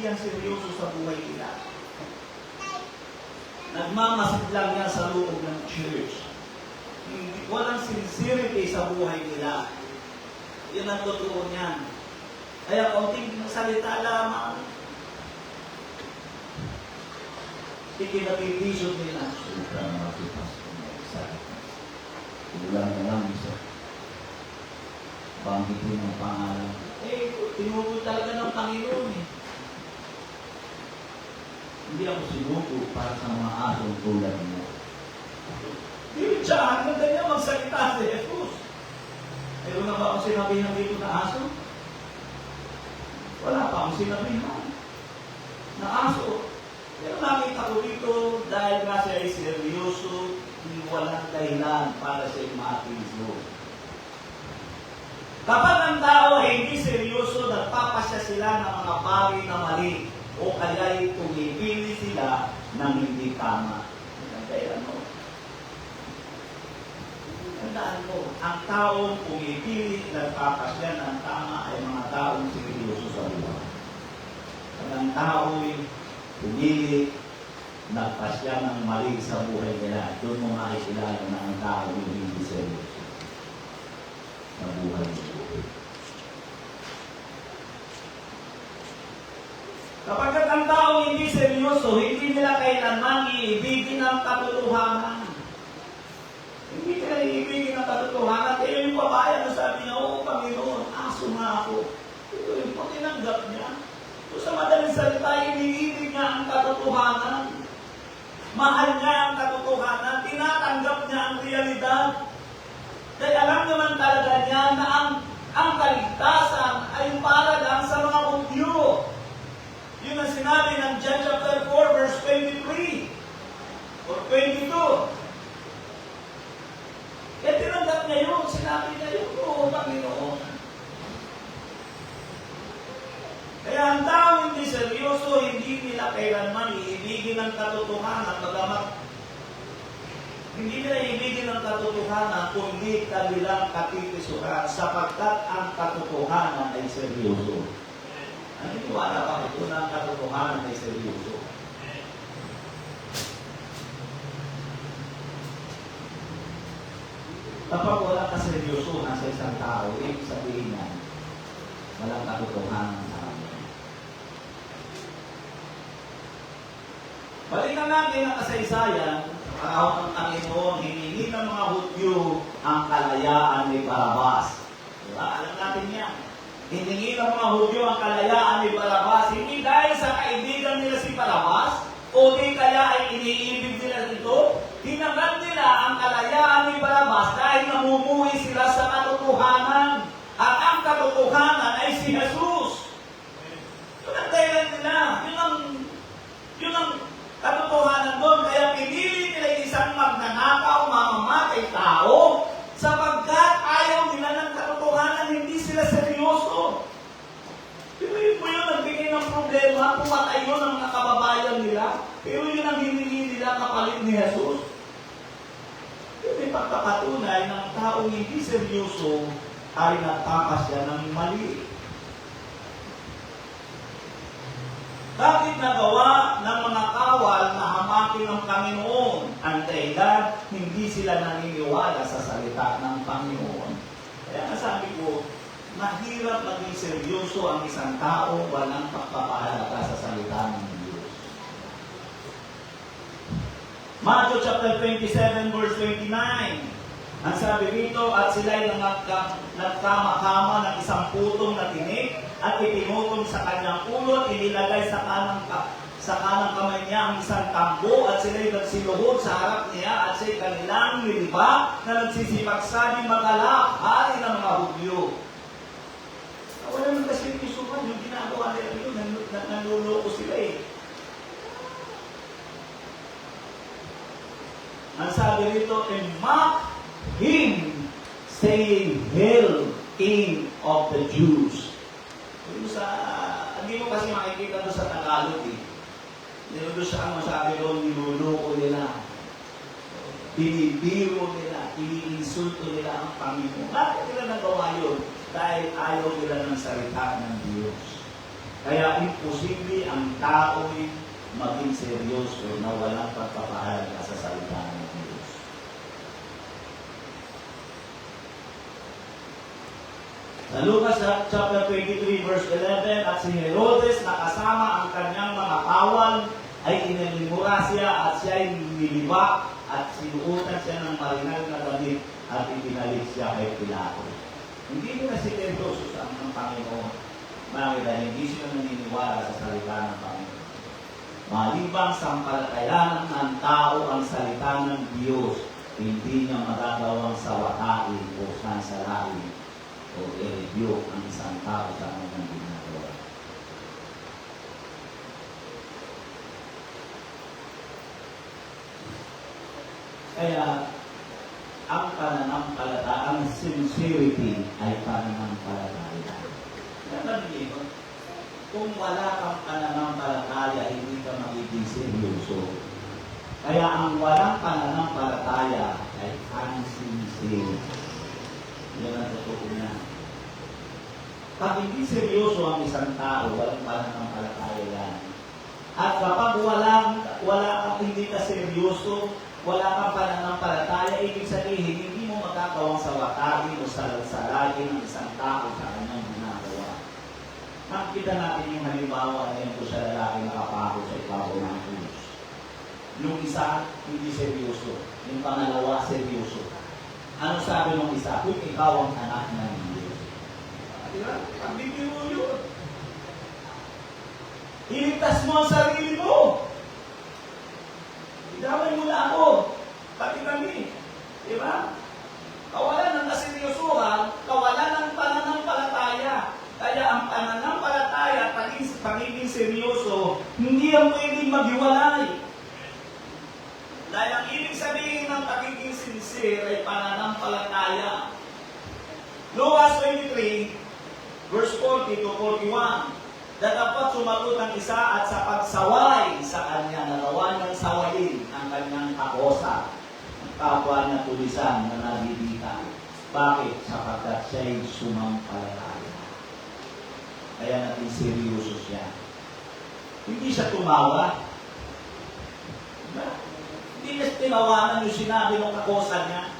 C: hindi yan seryoso sa buhay nila. Nagmamasid lang yan sa loob ng church. Walang sincerity sa buhay nila. Yan ang totoo niyan. Kaya konting salita lamang, ikinapipisod nila.
B: Sobrang makipas ko na isa. Ulang na lang isa. Banggitin ang pangalan.
C: Tinutol talaga ng Panginoon eh.
B: Hindi ako sinuko para sa mga asong tulad mo.
C: Diretsahan na ganyan magsalita si Jesus. Meron na ba akong sinabihan dito na aso? Wala pa akong sinabihan na aso. Pero nakita ko dito, dahil nga siya ay seryoso, walang dahilan para siya maatiso. Kapag ang tao ay hindi seryoso, nagpapasya sila ng mga bagay na mali o kaya'y pumipili sila ng hindi tama. Kaya ano? Tandaan mo, ang taong pumipili, nagpapasya ng tama ay mga taong seryoso sa buhay. Pag ang tao'y pumili, nagpasya ng mali sa buhay nila, doon mo makikilala na ang tao'y hindi seryoso sa buhay nila. Kapag ang taong hindi seryoso, hindi nila kailanman iibigin ang katotohanan. Hindi nila iibigin ang katotohanan. Kaya yung babae na sabi niya, "Oo, Panginoon, aso nga ako." Ito yung pakinanggap niya. So sa madaling salita, iniibig niya ang katotohanan. Mahal niya ang katotohanan. Tinatanggap niya ang realidad. Kaya alam naman talaga niya na ang kaligtasan ay para lang sa mga Hudyo. Yun ang sinabi ng John chapter 4 verse 23 or 22. Kaya tinanggap niya yun, sinabi niya yun, "Oo, Panginoon." Kaya ang tao hindi seryoso, hindi nila kailanman iibigin ang katotohanan, bagamat hindi nila iibigin ang katotohanan, kundi kanilang katitisuhan, sapagkat ang katotohanan ay seryoso. Naniniwala ba ito na ang katotohanan ay seryoso? Kapag walang kaseryosohan sa isang tao, ibig sabihin niya, walang katotohanan sa kanya. Balikan natin ang kasaysayan, panahon ng Panginoon, hiningi ng mga Hudyo ang kalayaan ni Barabas. Diba? Alam natin yan. Hiningi ng mga Hudyo ang kalayaan ni Barabas, hindi dahil sa kaibigan nila si Barabas, o di kaya ay iniibig nila ito. Hinangad nila ang kalayaan ni Barabas dahil namumuhi sila sa katotohanan. At ang katotohanan ay si Jesus. Yun ang dahilan nila. Yun ang katotohanan doon. Kaya pinili nila isang magnanakaw, mamamatay tao, sapagkat ayaw nila ng katotohanan, hindi sila seryoso. Yun po yun nagbigay ng problema, pumatay yun ang mga kababayan nila, pero yun ang hiningi nila kapalit ni Jesus. Yun ay pagkapatunay ng taong hindi seryoso ay nagpapasya ng mali. Bakit nagawa ng mga kawal na hamakin ng Panginoon? Ang dahilan, hindi sila naniniwala sa salita ng Panginoon. Kaya nasabi ko, mahirap maging seryoso ang isang tao walang pagpapahalaga sa salita ng Diyos. Matthew chapter 27 verse 29. Ang sabi rito, at sila'y nagkama-kama ng isang putong na tinik at ipinutong sa kanyang ulo at inilagay sa kanang kamay niya ang isang tambo at sila'y nagsiluhod sa harap niya at siya'y kanilang niliba na nagsisipagsabi magalak, hari ng mga Hudyo. Wala naman kasi isuman yung ginagawa nila yun, nanluloko sila eh. Ang sabi rito, and mock him, saying, "Hail, King of the Jews." Hindi mo kasi makikita doon sa Tagalog eh. Doon sa masabi doon, niluloko nila. Binibiro nila, iniinsulto nila ang Panginoon. Bakit nila nagawa yun? Dahil ayaw nila ng salita ng Diyos. Kaya imposible ang tao'y maging seryoso na walang pagpapahalaga sa salita ng Diyos. Sa Lucas chapter 23 verse 11, at si Herodes na kasama ang kanyang mga kawal ay inimura siya at siya ay nilibak at sinuutan siya ng marinal na damit at ibinalik siya kay Pilato. Hindi mo na si seryoso sa ang Panginoon. Bakit? Dahil hindi sila naniniwala sa salita ng Panginoon. Malibang sampalatayanan ng tao ang salita ng Diyos, hindi niya magagawang sawatain o sansalain o i-review ang isang tao sa kanyang ginagawa. Kaya, ang pananampalataya, ang sincerity ay pananampalataya. Ganun yun. Kung wala kang pananampalataya, hindi ka magiging seryoso. Kaya ang walang pananampalataya ay unsincere. Yan ang totoo niya. Pag hindi seryoso ang isang tao, walang pananampalataya yan. At kapag hindi ka seryoso, wala kang pananampalataya, ibig sabihin, hindi mo magagawang sawatain o salasalagin ng isang tao sa kanyang ginagawa. Nakikita natin yung halimbawa na ito sa lalaki nakapako sa ibabaw ng krus. Yung isa, hindi seryoso. Yung pangalawa, seryoso. Ano sabi ng isa? Kung ikaw ang anak ng Diyos. Diba? Ang bibiro yun. Iligtas mo ang sarili mo. Idaway mo na ako. Pati kami. Diba? Kawalan ng kaseryosuhan, kawalan ng pananampalataya. Kaya ang pananampalataya at pagiging seryoso, hindi ang pwedeng maghiwalay. Dahil ang ibig sabihin ng pagiging sincere ay pananampalataya. Lucas 23, verse 40 to 41, dapat sumagot ang isa at sa pagsaway sa kanya, nagawa niyang sawayin ang kanyang kakosa, ang kapwa niya tulisan na nabibita. Bakit? Sapagkat siya'y sumampalataya. Kaya natin seryoso siya. Hindi siya tumawa. Diba? Hindi niya tinawanan yung sinabi ng kakosa niya.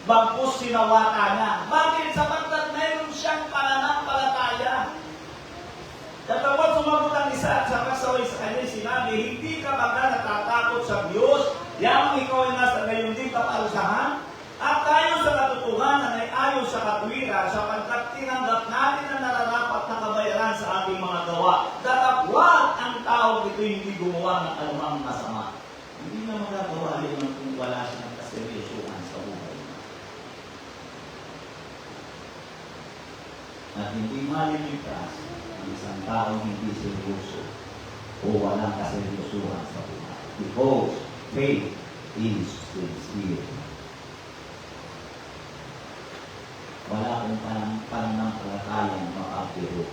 C: Bagkus sinawata niya. Bakit? Sapagkat mayroon siyang pananampalataya. Dapat sumagot ang isa at sa pagsaway sa kanya sinabi, hindi ka ba natatakot sa Diyos? Yang ikaw ay nasa ngayon din kaparusahan? At tayo sa katotohanan ay ayaw sa katwiran sapagkat tinanggap natin ang nararapat na kabayaran sa ating mga gawa. Datapwat ang tao ito hindi gumawa ng anumang masama. Hindi na magagawa yun kung wala siyang kaseryosuhan sa buhay. At hindi maliligtas ang isang tao hindi seryoso o walang kaseryosuhan sa buhay. Because faith is sincere. Wala kong pananampalatayang makapiro.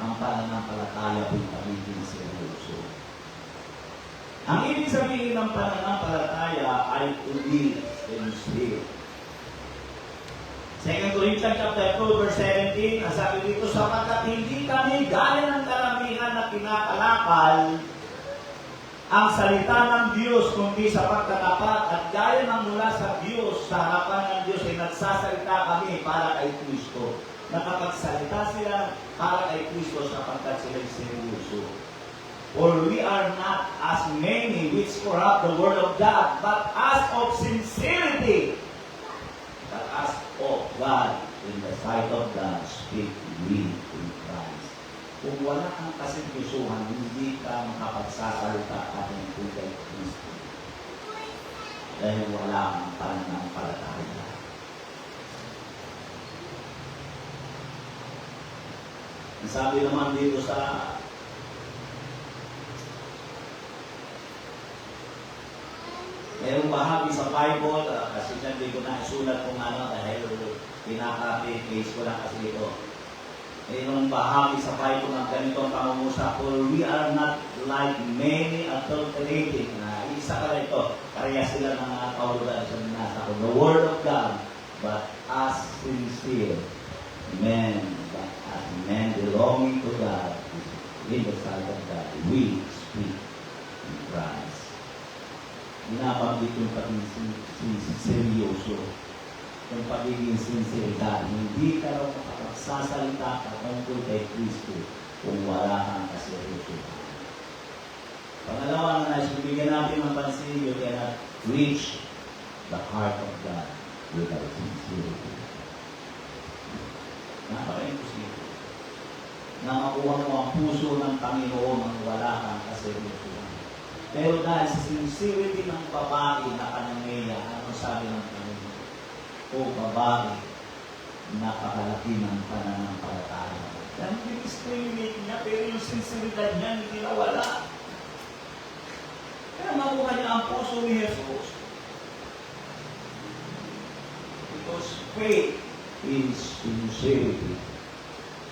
C: Ang pananampalataya po'y pagiging seryoso. Ang ibig sabihin ng pananampalataya ay to be sincere. 2 Corinthians chapter 2 verse 17, ang sabi dito, sapagkat hindi kami gaya ng karamihan na kinakalakal ang salita ng Diyos, kundi sa pagkatapat at gaya ng mula sa Diyos, sa harapan ng Diyos ay nagsasalita kami para kay Kristo. Nakapagsalita sila para kay Kristo sapagkat sila'y seryoso. For we are not as many which corrupt the word of God, but as of sincerity, but as of God, in the sight of God, speak we in Christ. Kung wala kang kaseryosuhan, hindi ka makapagsasalita ating kay Kristo. Dahil wala kang pananampalataya. Sabi naman dito sa mayroong bahagi sa Bible, kasi hindi ko na isulat kung ano, dahil pinaka-copy paste ko lang kasi ito. Mayroong bahagi sa Bible ng ganitong pangungusap, for we are not like many adulterating. Isa ka rin ito, kaya sila ng kaulugan sa binasa ko. The Word of God, but as sincere men, but as men belonging to God in the sight of God, we speak in Christ. Binabanggit yung pagiging seryoso, yung pagiging sinseridad. Hindi ka raw makapagsasalita ka tungkol kay Kristo kung wala kang kaseryoso. Pangalawa na nais bigyan natin ng pansin, you cannot reach the heart of God without sincerity. Napaka-imposible na makuha mo ang puso ng Panginoon ang wala kang kaseryosohan. Pero dahil sa sincerity ng babae na kanangeya, ano sabi ng Panginoon? O babae, napakalaki ng pananampalataya. Dahil binis-claimate niya, pero yung sinceridad niya hindi nawala. Kaya makuha niya ang puso ni Jesus. Because faith is sincerity.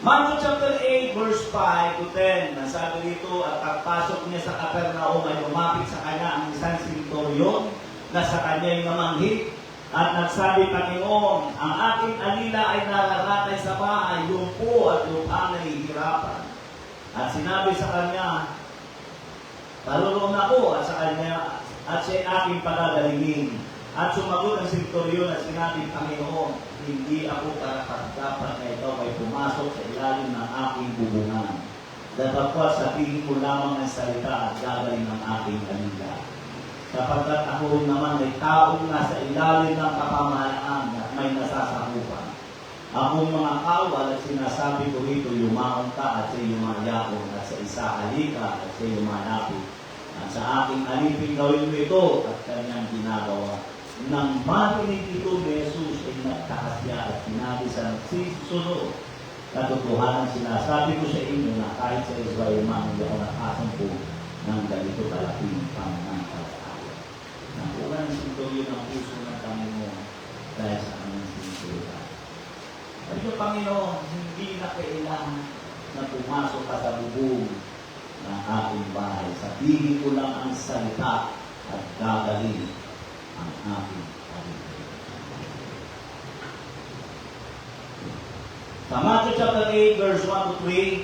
C: Matthew chapter 8, verse 5 to 10, nasabi dito, at pagpasok niya sa Capernaum ay lumapit sa kanya ang isang senturyon na sa kanya'y namanghit at nagsabi, Panginoon, ang aking alila ay nararatay sa bahay, lumpo at lupa na hihirapan. At sinabi sa kanya, Tarulong ako at sa kanya at siya aking pagagalingin. At sumagot ang senturyon at sinabi, Panginoon, hindi ako karapat-dapat na ikaw ay pumasok sa ilalim ng aking bubungan. Datapwat sabihin ko lamang ang salita at gagaling ng aking alila. Sapagkat ako naman ay taong nasa ilalim ng kapamahalaan at may nasasakupan. Akong mga kawal at sinasabi ko rito, yumaon ka at siya yumayaon at sa isa halika at siya yumalapit. At sa aking alipin gawin mo ito at kanyang ginagawa. Nang marinig ito ni Jesus ay nagtakasya at sinabi sa nagsisunod. Katotohanan sinasabi ko sa inyo na kahit sa Israel man hindi ako nakasampo ng ganito kalaking pananampalataya. Nakuha ng senturyon ng puso ng Panginoon dahil sa aming sinceridad. Sabi ko, Panginoon, hindi na kailangan na pumasok ka sa bubong ng aking bahay. Sabihin ko lang ang salita at gagaling ang aking pagkakas. Sa Matthew chapter 8, verse 1 to 3,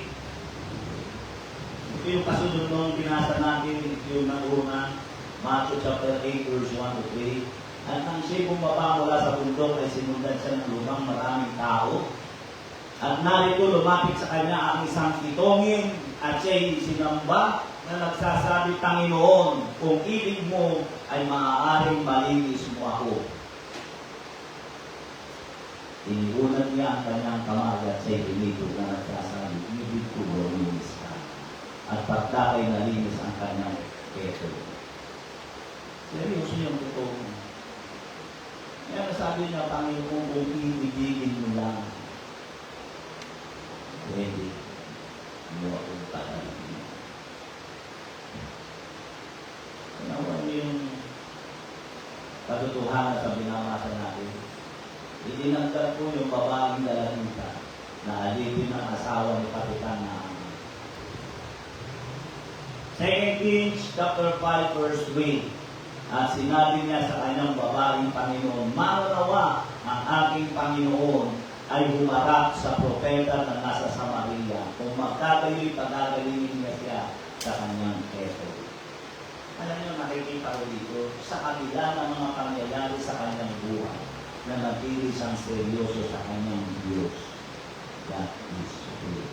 C: ito yung kasunod nung binasa natin, ito yung nauna, Matthew chapter 8, verse 1 to 3. At nang siya bumaba mula sa bundok ay sinundan siya ng lumang maraming tao. At narito lumapit sa kanya ang isang kitongin at siya'y sinamba na nagsasabi, Panginoon, kung ibig mo ay maaaring malinis mo ako. Iniunan niya ang kanyang kamay at siya'y pinito na nagsasabi, ibig ko malinis ka. At pagkakay nalinis ang kanyang keto. Seryoso yung totoo. Kaya nasabi niya, Panginoon, kung ibigin mo lang, pwede mo akong pagkakalin. Kanawa niyo yung katotohanan sa binamasa natin. Idinagdag ko yung babaeng dalanita na alipin ng asawa ni Kapitan na 2 Kings chapter 5 verse 3. At sinabi niya sa kanyang babaeng Panginoon, Manawa ang aking Panginoon ay humarap sa propeta na nasa Samaria. Kung magkagayoy, pagagalingin niya siya sa kanyang keto. Alam niyo, nakikita ko dito, sa kabila ng mga pangyayari sa kanyang buhay, na nagpili siyang seryoso sa kanyang Diyos. That is true.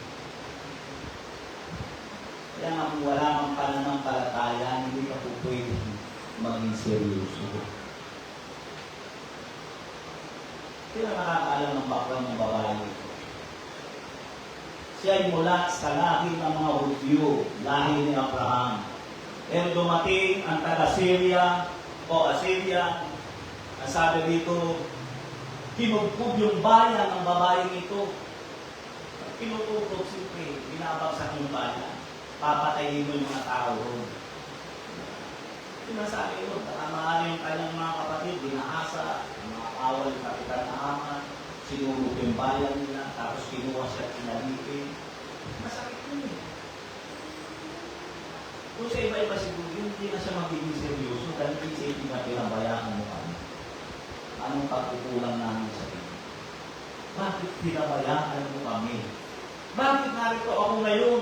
C: Kaya nga kung wala kang pananampalataya, hindi ka po pwede maging seryoso. Kaya nakakaalam ng background ng babae ito. Siya ay mula sa lahi ng mga Hudyo, lahi ni Abraham. Pero dumating ang taga-Syria o Assyria, ang sabi dito, kinugkog yung bayan ng babaeng ito. Kinutugtog siyempre, binabagsak yung bayan. Papatayin mo yung mga tao ron. Sinasabi yun, maaaring yung kanyang mga kapatid, binaasa, mga awal yung kapitan na ama, sinulog yung bayan nila, tapos kinuha siya at kinalipin. Masakit yun eh. Kung sa iba-iba siguro, hindi na siya magiging seryoso dahil isipin na pinabayaan mo kami. Anong pagkukulang namin sa inyo? Bakit pinabayaan mo kami? Bakit narito ako ngayon?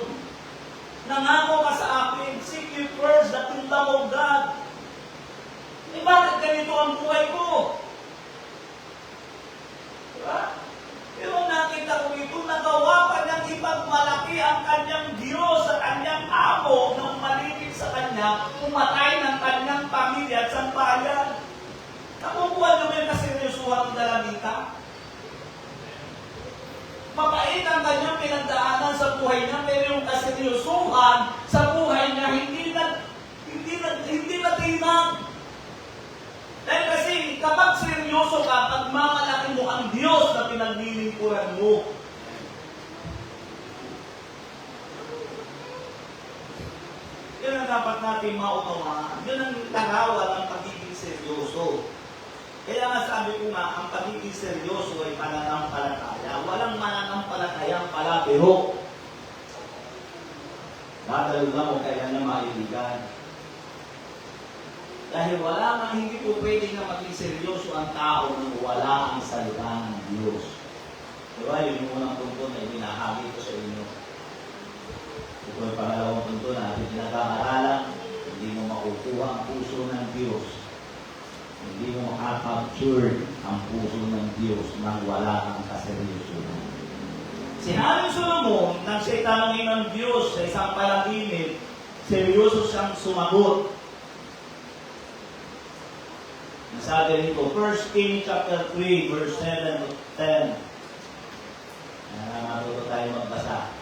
C: Nangako ka sa akin, seek ye first the kingdom of God. Eh bakit ganito ang buhay ko? Diba? Pero nakita ko ito, nagawa pa niyang ipagmalaki ang kanyang Diyos sa kanyang amo nang malipit sa kanya, pumatay ng kanyang pamilya at sambahayan. Nakukuha niyo ba yung kaseryosuhan ng dalagita? Mapait ang kanyang pinagdaanan sa buhay niya, pero yung kaseryosuhan sa buhay niya hindi na tinag. Dahil kasi kapag seryoso ka, pagmamalaki mo ang Diyos na pinaglilingkuran mo. Yan ang dapat natin maunawaan. Yan ang larawan ng pagiging seryoso. Kaya nga sabi ko nga, ang pagiging seryoso ay pananampalataya. Walang mananampalatayang palabiro. Dadalo na mo kaya niya maibigan. Dahil hindi po pwede na maging seryoso ang tao nang wala ang salita ng Diyos. Diba, yun yung unang punto na ibinahagi ko sa inyo. Ito ang pangalawang punto na ating pinag-aaralan, hindi mo makukuha ang puso ng Diyos. Hindi mo makakapture ang puso ng Diyos nang wala ang kaseryosohan. Sinabi ni Solomon, nang siya'y tanongin ng Diyos sa isang palaginip, seryoso siyang sumagot. Nasabi nito, 1 Kings chapter 3, verse 7 to 10. Matuto tayo magbasa.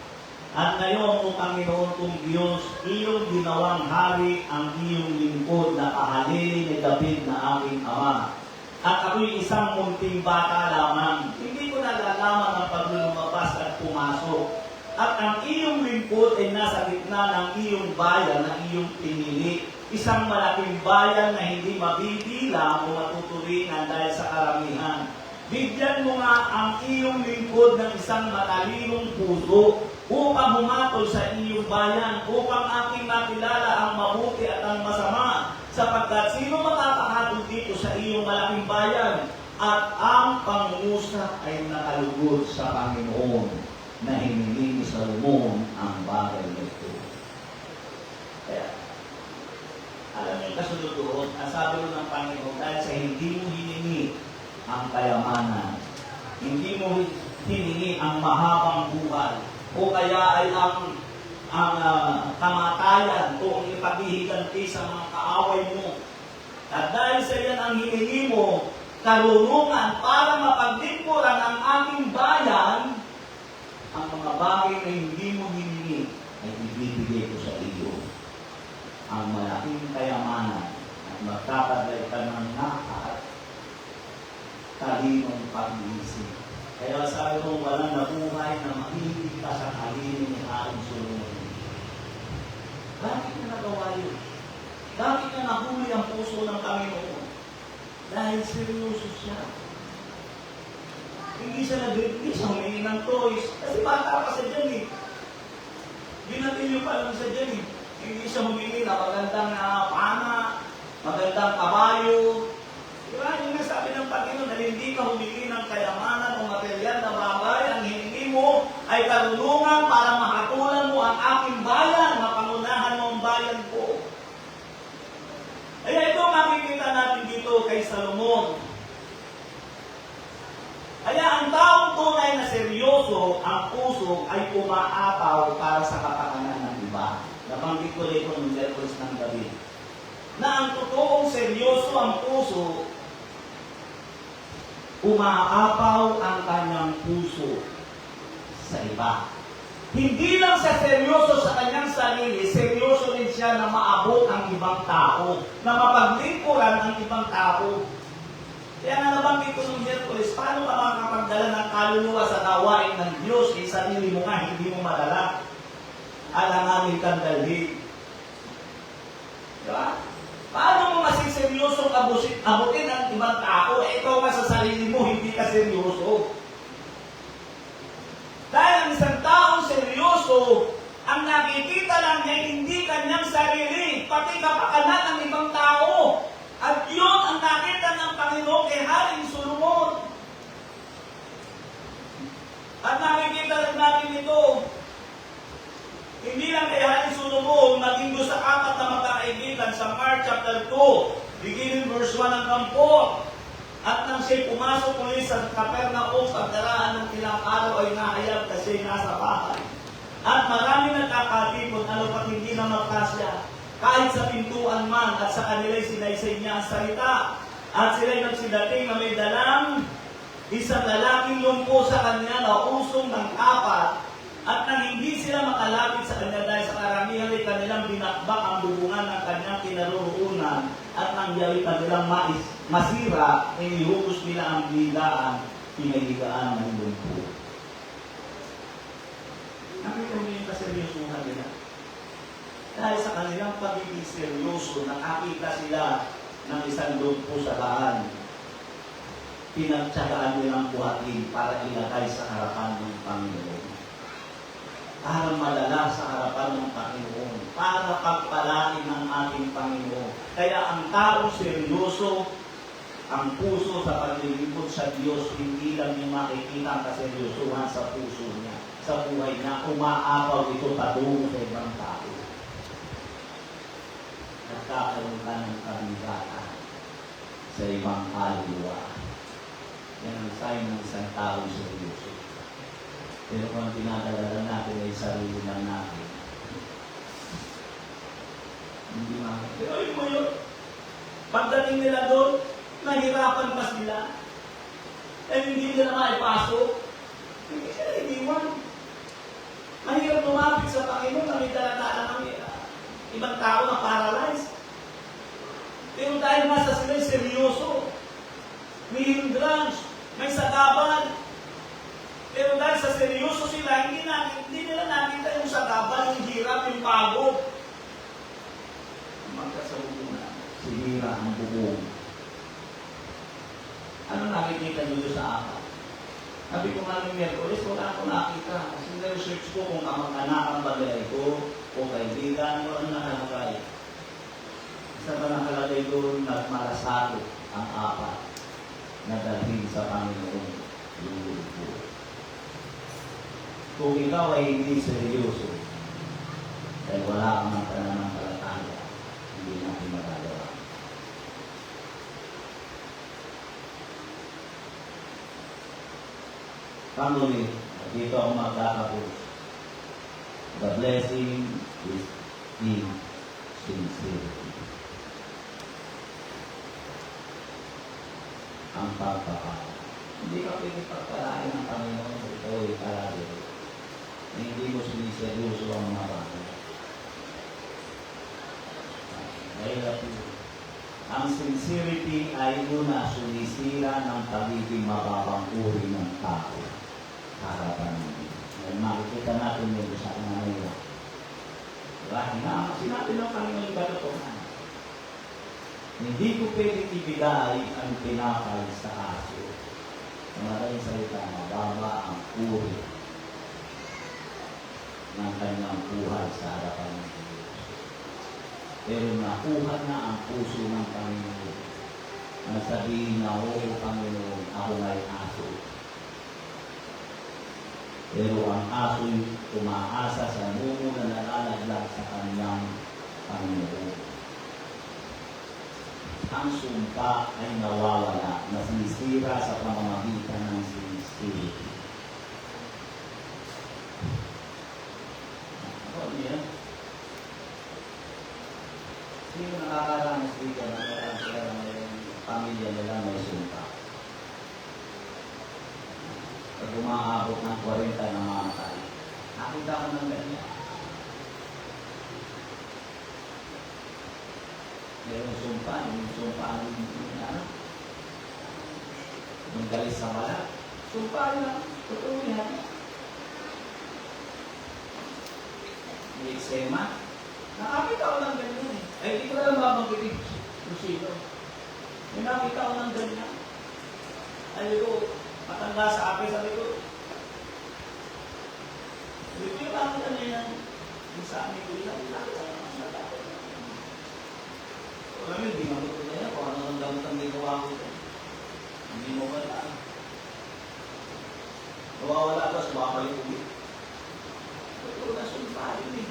C: At ngayon, O Panginoon kong Diyos, iyong ginawang hari ang iyong lingkod na kahalili ni David na aking ama. At ako'y isang munting bata lamang. Hindi ko nalalaman ang paglumabas at pumasok. At ang iyong lingkod ay nasa gitna ng iyong bayan na iyong pinili. Isang malaking bayan na hindi mabibilang o matuturingan dahil sa karamihan. Bigyan mo nga ang iyong lingkod ng isang matalinong puso upang humatol sa iyong bayan, upang aking makilala ang mabuti at ang masama, sapagkat sino makakahatol dito sa iyong malaking bayan? At ang pangungusap ay nakalugod sa Panginoon na hiniling ni Solomon ang bagay na ito. Kaya, alam niyo kasunod doon, ang sabi ng Panginoon, dahil sa hindi mo hiningi ang kayamanan, hindi mo hiningi ang mahabang buhay, o kaya ay ang kamatayan o ang ipaghihiganti sa mga kaaway mo. At dahil sa iyan ang hiningi mo, karunungan para mapaglingkuran ang aking bayan, ang mga bagay na hindi mo hiningi ay ibibigay ko sa iyo. Ang malaking kayamanan at magkakagay ka ng lahat, talinong pag-iisip. Kaya sabi ko, walang nabuhay na mahilig ka sa kalinin ni Haring Solomon. Bakit na nagawa yun? Bakit na nahuli ang puso ng Panginoon? Dahil seryoso siya. Hindi siya humingi ng toys. Kasi bata pa siya dyan eh. Binatilyo pa lang siya dyan eh. Hindi siya humingi na magandang pana, magandang kabayo. Diba? Yung nasabi ng Panginoon na hindi ka humingi ng kayamanan o material na bagay, ang hiningi mo ay karunungan para mahatulan mo ang aking bayan, mapangunahan mo ang bayan ko. Kaya ito makikita natin dito kay Solomon. Kaya ang taong tunay na seryoso, ang puso ay umaapaw para sa kapakanan ng iba. Nabanggit ko rin ng Miyerkules ng David. Na ang totoong seryoso ang puso, umaapaw ang kanyang puso sa iba. Hindi lang siya seryoso sa kanyang sarili, seryoso rin siya na maabot ang ibang tao, na mapaglingkuran ang ibang tao. Kaya nga nabanggit ko ng Miyerkules, paano ka makakapagdala ng kaluluwa sa gawain ng Diyos, eh sarili mo nga, hindi mo madala. Alanganin kang dalhin. Diba? Paano mo masing seryosong abutin ang ibang tao? Eh, ikaw nga sa sarili mo, hindi ka seryoso. Dahil ang isang taong seryoso, ang nakikita lang niya hindi kanyang sarili, pati kapakanan ng ibang tao. At yun ang nakita ng Panginoon kay Haring Solomon. At nakikita rin natin ito doon, maging doon sa apat na magkakaibigan sa Mark chapter 2, beginning verse 1 hanggang 4. At nang siya'y pumasok muli sa Capernaum, pagdaraan ng ilang araw ay nahayag na siya'y nasa bahay. At marami nagkakatipon, ano pat hindi na magkasya, kahit sa pintuan man, at sa kanila'y sinaysay niya ang salita. At sila'y nagsidating na may dalang isang lalaking lumpo sa kanya na usong ng kapat, at nang hindi sila makalapit sa kanya dahil sa karamihan ay kanilang binakbak ang bubungan ng kanyang kinaroroonan, at nangyari kanilang masira, inihugos nila ang bidaan, pinaligaan ng lumpo. Nakita mo yung kaseryosuhan nila. Dahil sa kanilang pagiging seryoso, nakakita sila ng isang lumpo sa daan. Pinagtsagaan nilang buhatin para ilagay sa harapan ng Panginoon. Para madala sa harapan ng Panginoon. Para pagpalain ng ating Panginoon. Kaya ang taong seryoso, ang puso sa paglilingkod sa Diyos, hindi lang yung makikita ang kaseryosuhan sa puso niya, sa buhay niya, umaapaw ito patungo sa ibang tao. Nagkakaroon ka ng kabigatan sa ibang kaluluwa. Yan ang sign ng isang tao seryoso. Pero kung pinadala natin ay sarili lang natin, hindi makikita. Pero yun mo yun. Pagdating nila doon, nahirapan pa sila. Eh hindi nila maipasok. Hindi sila iniwan. Mahirap lumapit sa Panginoon na may dala-dala ng ibang tao na paralyzed. Pero dahil nasa sila seryoso, may hindrance, may sagaban. Pero dahil sa seryoso sila, hindi nila nakita yung sagaban, yung hirap, yung pagod. Magkasabunan, sinira ang bubong. Ano nakikita nyo sa akin? Sabi ko nga ng Miyerkules, wala akong nakita. Kasi na-research ko kung kamag-anak ang bagay ko, o kaibigan mo, ano nakalagay. Isa ba nakalagay doon, nagmalasakit ang apat na dalhin sa Panginoon yung lupo. Kung ikaw ay hindi seryoso, dahil wala kang pananampalataya, hindi natin magagawa. Family, dito ako magkakapos. The blessing is in sincerity. Ang pagpapala. Hindi ka pwede pagpalain ng Panginoon sa ito ay palagi. Hindi mo siniseryoso ang mga bagay. Mahirap yun. Ang sincerity ay una sumisira ng pagiging mababang uri ng tao. Harapan natin. Makikita natin yung sa kanila. Diba? Sinabi ng Panginoon yung katotohanan. Hindi ko pwedeng ibigay ang pinakal sa aso. Sa madaling salita, mababa ang uri ng kanyang buhay sa harapan ng Diyos. Pero nakuha na ang puso ng Panginoon. Nasabihin na, "Oo, Panginoon, ako may aso." Pero ang aso'y umaasa sa mumo na nalalaglag sa kanyang Panginoon. Ang sumpa ay nawawala, nasisira sa pamamagitan ng sincerity. Ako niya, sino nakakaranas dito na meron sila ng pamilya nila may sumpa? Pag umaabot ng 40 na mga tayo, nakita ko ng ganyan. Merong sumpa, yung sumpa yung galis sa wala. Sumpa lang, totoo yan. May eksema. Nakakita ko ng ganyan eh. Ay, hindi ko na lang babanggitin kung sino. May nakita ko ng ganyan. Ay, ko, matanda sa akin, sabi ko, review lang ko na yan. Yung sa amin ko lang, nakita ko ng matanda. Alam mo, hindi nga ko na yan. Kung ano ang gamit ang ginawa ko. Hindi mo wala. Nawawala ka, sumabalik ulit. Ito na sumpahin eh.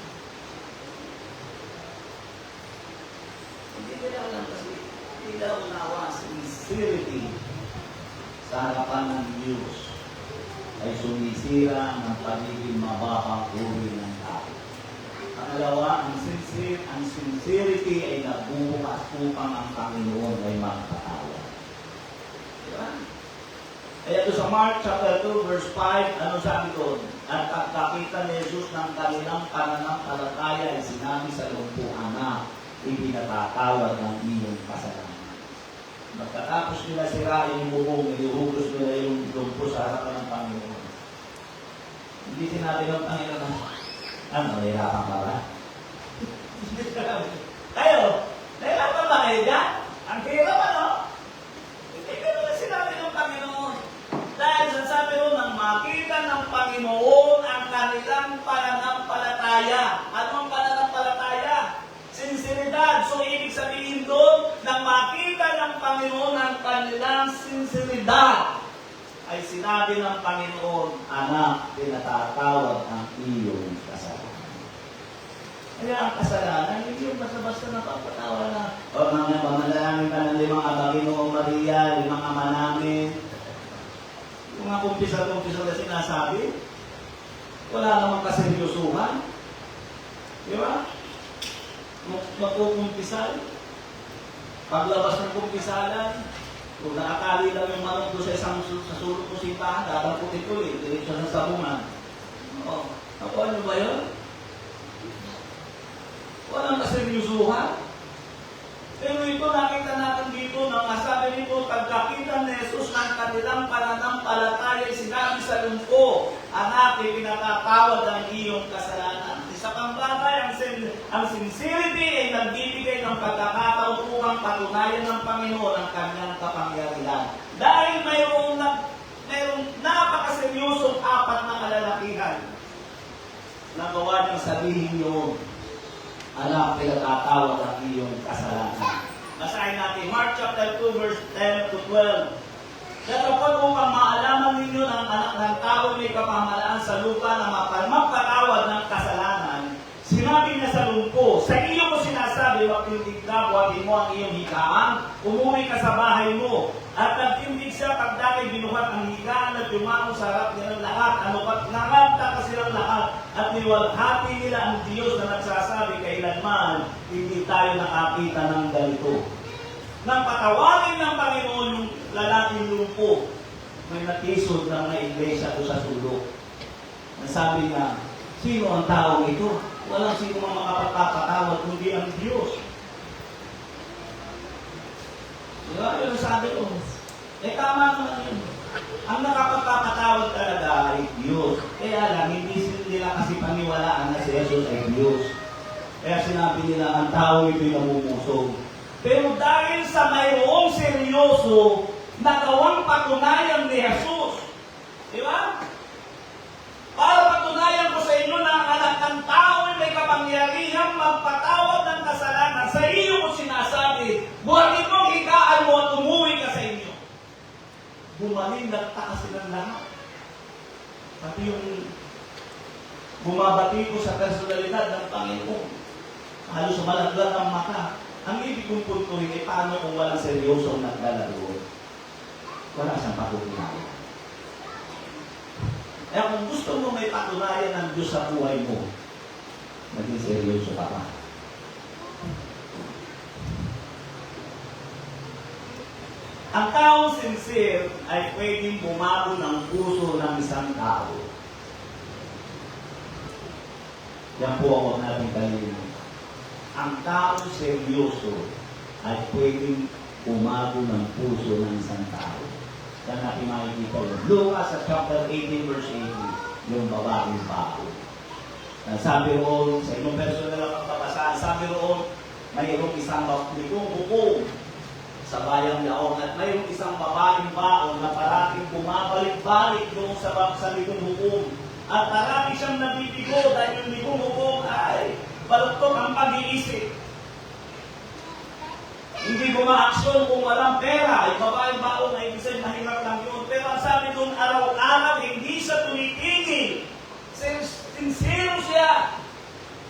C: nila lang kasi hindi nila unawa sincerity sa harapan ng Diyos ay sumisira ng pagiging mababang uri ng tao. Pangalawa, ang sincerity ay nagbubukas upang ang Panginoon ay magpatawad. Diba? Kaya ito sa Mark chapter 2 verse 5, ano sabi doon? At pagkakita ni Jesus ng kanilang pananampalataya ay sinabi sa lumpo, anak, ipinatatawad ng iyong kasalanan. Magkatapos nila sirain yung bubong, iluhugos nila yung lumpo sa harapan ng Panginoon. Hindi sinabi ng Panginoon, ano, nahirapan ka ba? Kayo, nahirapan ba kayo dyan? Ang hirap ano? Hindi ka naman sinabi ng Panginoon. Dahil sasabi mo nang makita ng Panginoon ang kanilang pananampalataya. Ano ang pananampalataya? Sinseridad. So, ibig sabihin doon, nang makita ng Panginoon ang kanilang sinseridad, ay sinabi ng Panginoon, anak, pinatatawad ang iyong kasalanan. Kaya ang kasalanan, hindi yung basta-basta napapatawa na, o mga pamanalangin ka ng 5 Panginoong Maria, 5 Ama namin. Yung mga kumpisa-kumpisa na sinasabi, wala namang kaseryosuhan. Di ba? Magkukumpisal. Paglabas ng kumpisalan, kung nakakali lang yung manok doon sa sulok ng simbahan, dadamputin ko eh, diretso sa sabungan. Oo. Ako, ano ba yun? Walang kaseryosuhan. Pero ito, nakita natin dito, nang masabi nito, pagkakita ni Jesus ng kanilang pananampalataya, sinabi sa lumpo, anak, ipinatatawad ang iyong kasalanan. Isa pang bagay, ang sincerity ay nagbibigay ng pagkakataon upang patunayan ng Panginoon ang kanyang kapangyarihan. Dahil mayroong napakaseryosong 4 na kalalakihan na gawa niyang sabihin yun, anak, pinatatawad ang iyong kasalanan. Basahin natin Mark chapter 2 verse 10 to 12. Datapot upang maalaman ninyo ng anak ng tao may kapamahalaan sa lupa na magpatawad ng kasalanan. Sinabi niya sa lumpo, sa iyo ko sinasabi, magtindig ka, buhatin mo ang iyong higaan, umuwi ka sa bahay mo. At nagtindig siya, pagdakay binuhat ang higaan at dumako sa harap nilang lahat. Ano pat nanganta ka silang lahat at niwalhati nila ang Diyos na nagsasabi kailanman hindi tayo nakakita ng ganito. Nang patawagin ng Panginoon yung lalaking lumpo, may natisod ng mga iglesia ko sa sulok. Nasabi niya, sino ang taong ito? Walang sino mang makapagpapatawad kundi ang Diyos. Diba? Yung sabi ko, tama naman yun. Ang nakapagpapatawad talaga ay Diyos. Kaya lang, hindi nila kasi paniwalaan na si Jesus ay Diyos. Kaya sinabi nila, ang tao ito'y namumusog. Pero dahil sa mayroong seryoso, nagawang patunayan ni Jesus. Di ba? Para patunayan ko sa inyo na ang anak ng tao ay may kapangyarihang magpatawad ng kasalanan. Sa iyo ko sinasabi, buhatin mo ang higaan mo at umuwi ka sa inyo. Bumaling nagtaka silang lahat. Pati yung bumabati ko sa personalidad ng Panginoon. Halos sumalaglag ang mata. Ang ibig kong puntuhin ay paano kung walang seryosong naglalaro. Wala siyang patutunayan. Kaya kung gusto mo may patunayan ng Diyos sa buhay mo, maging seryoso ka pa. Ang taong sincere ay pwedeng bumago ng puso ng isang tao. Yan po ang huwag natin kalimutan. Ang taong seryoso ay pwedeng bumago ng puso ng isang tao. Yan natin makikita yun. Lucas sa chapter 18 verse 18, yung babaeng bao. Sabi roon, sa inyong personal na pagpapasahan, sabi roon, mayroong isang bukong sa bayang Laon at mayroong isang babaeng baon na parating bumabalik-balik doon sa likong hukom. At marami siyang nabibigo dahil yung likong hukom ay baluktok ang pag-iisip. Hindi bumaaksyon kung walang pera. Yung babaeng baon ay isang mahirap lang yun. Pero ang sabi doon, araw-araw, hindi siya tumitingin. Sincero siya.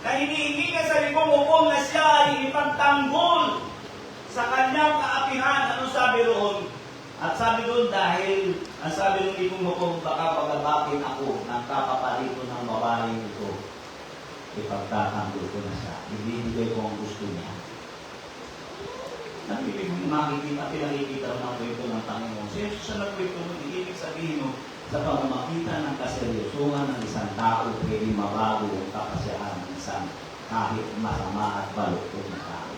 C: Na hinihingi ka sa likong hukom na siya ay ipagtanggol Sa kanyang kaapihan, anong sabi roon? At sabi doon dahil, ang sabi ng ibong mo kung baka pagabakin ako ng kapaparito ng babaeng ito, ipagtatanggol ko na siya. Ibibigay ko ang gusto niya. Makikita, pinakikita ng kwento ng Panginoon. Siya sa nagkwento mo, ibig sabihin mo, sa pamamagitan ng kaseryosuhan ng isang tao, pwede mabago ang kapasyahan ng isang kahit masama at baluktot na tao.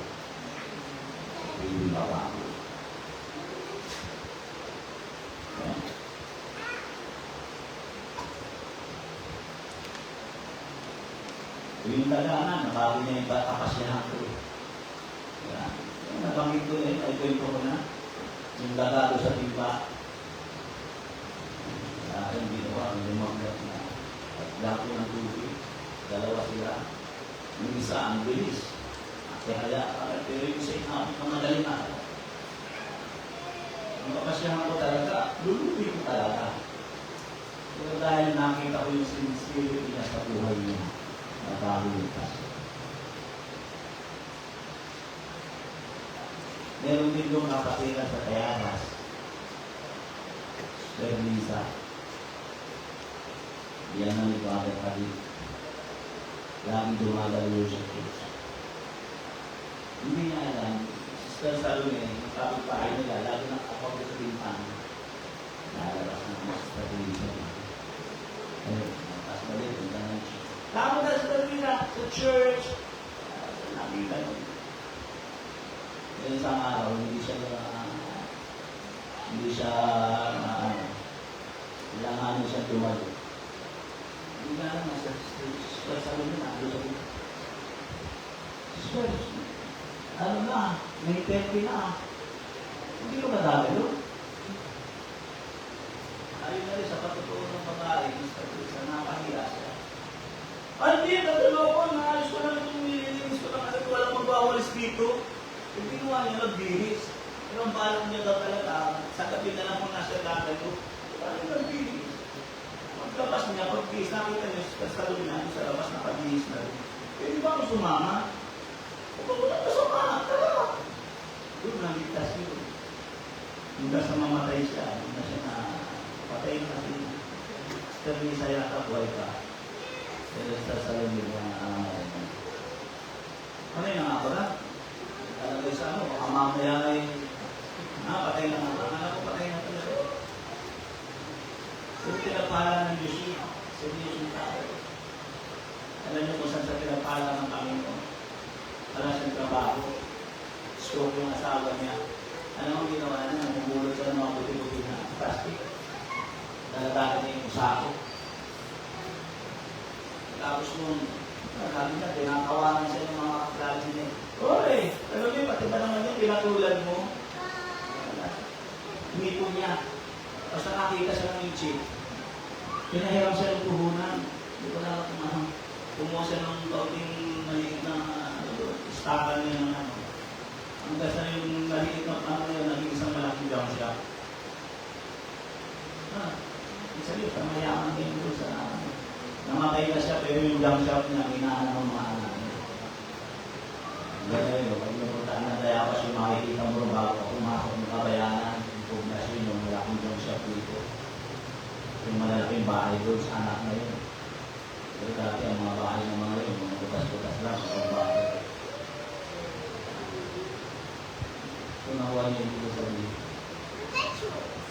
C: Pwede mabago. Okay. Yung daganan, nabago niya yung kapasyahan ko. Yan. Nabanggit ko na ay kwento ko na. Yung dagado sa timba. Sa akin, ginawa, ang lumagdat na. At dako ng tubig. Dalawa sila. Yung isa, ang bilis. Kaya, pero yung isa, inapit ng madaling araw. Ang kapasyahan ko talaga, lulupi ko talaga. Pero dahil nakita ko yung sinisirit niya sa buhay niya, nakahulitas. Meron din yung kapatiran sa Tayanas, Sir Lisa. Yan ang nagwagay pa rin. Lagi dumadalo sa Diyos. Hindi niya alam, Sister Salome, yung kapitbahay nila, lagi nakapag sa bintana. Lalabas na mga Sister Lisa. Tapos balik, punta na siya. Tama na Sister Lisa, sa church. Nakita nyo. Yung isang araw, hindi siya ilanganin siya tumalo. Hindi nga naman, sa salon na, Sister, ano na, may tempi na. Hindi ko madami doon. Ayun na rin sa patutuo ng babae, sa napahiya siya. Hindi, natuloko, naalis ko na itong nililinis ko na kasi walang magwawalis dito. Yung ginawa niya, nagbihis. Pero ang balang niya daw talaga, sa gabi na lang kung nasa lagay ko, parang nagbihis. Pagkabas niya, pagbihis, nakita niya sa salon niya, sa labas na pagbihis na rin. Pwede ba ako sumama? Kung wala ka sumama, tara! Doon, naligtas yun. Hanggang sa mamatay siya, hanggang siya na patay na kasi. Sabi sa yata, buhay ka. Pero sa salon niya, ano yung nga ako na? Talaga sa ano, baka mamaya ay patay na nga. Alam ko patay na talaga. So, pinapala ng Diyos yun. Sa Diyos yung tao. Alam niyo kung saan sa pinapala ng Panginoon. Wala siyang trabaho. Stroke yung asawa niya. Alam mo ginawa niya? Namumulot siya ng mga buti-buti na plastic. Daladagan niya yung usako. Tapos nung sabi niya, tinakawanan siya ng mga kaklase niya. Oy, alam niyo, pati ba naman yung pinatulad mo? Hindi po niya. Basta nakita siya ng chip. Pinahiram siya ng puhunan. Hindi ko lang kung kumuha siya ng kaunting maliit na stakan niya ng ano. Hanggang sa yung maliit na naging isang malaking jump shop. Isa yun, mayaman din doon sa namatay na siya, pero yung jump shop niya, ginaan ng mga anak niya. Ganyan yun, pag napuntaan na Dayapas yung makikita mo bago pumasok ng kabayanan, yung poblasyon, yung malaking jump shop dito. Yung malalaking bahay doon sa anak na yun. Pero dati ang mga bahay ng mga yun, mga butas-butas lang, sa bahay. So nakuha niyo dito sa dito.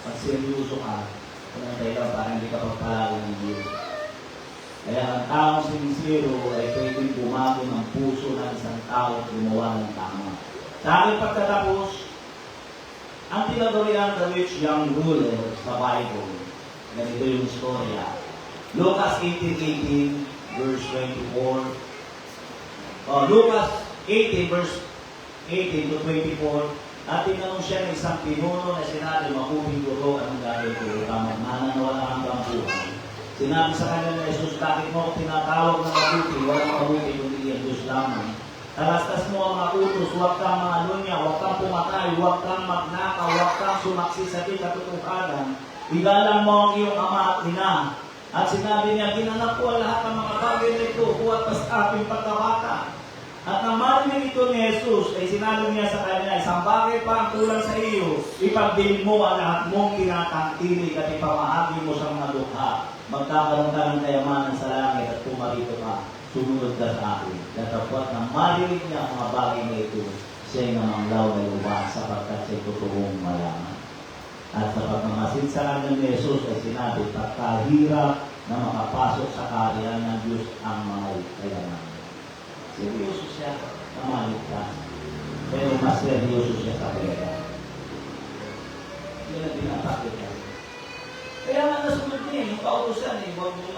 C: Pag seryoso ka, kung ang tayo parang hindi ka pagpalaga ng Diyos. Kaya ang taong sinisiro ay pwedeng bumago ng puso ng isang tao at gumawa ng tama. Sa aking pagtatapos, ang tinaguriang the rich young ruler sa Bible, ganito yung istorya. Lucas 18:18, verse 24. Lucas 18, verse 18 to 24. At tinanong siya ng isang pinuno na sinabi, makuling guro, anong gagawin ko? Tamang wala hanggang buhay. Sinabi sa kanya na Jesus, bakit mo ako tinatawag na mabuti? Walang mabuti kundi ang Diyos lamang. Talastas mo ang mga utos, huwag kang maalunya, huwag kang pumatay, huwag kang magnakaw, huwag kang sumaksi sa katotohanan. Igalang mo ang iyong ama at ina. At sinabi niya, ginanap ko ang lahat ng mga bagay na ito, huwag pas aking pagkabata. At nang marinig ito ni Jesus, ay sinabi niya sa kanya, isang bagay pa ang kulang sa iyo, ipagbilin mo ang lahat mong tinatangkilik at ipamahagi mo sa mga dukha. Magkakaroon ka ng kayamanan sa langit at pumarito ka, sumunod ka sa akin. Datapwat nang marinig niya ang mga bagay na ito, siya'y namanglaw na lupa sapagkat siya'y totoong malaman. At sa pagmamasid sa kanya ni Jesus ay sinabi, pagkahirap na makapasok sa kaharian ng Diyos ang mga kayamanan. Seryoso siya na maligtas. Pero mas seryoso siya sa pera. Yan ang tinatakot niya. Kaya nga nasunod niya, yung kautosan huwag mong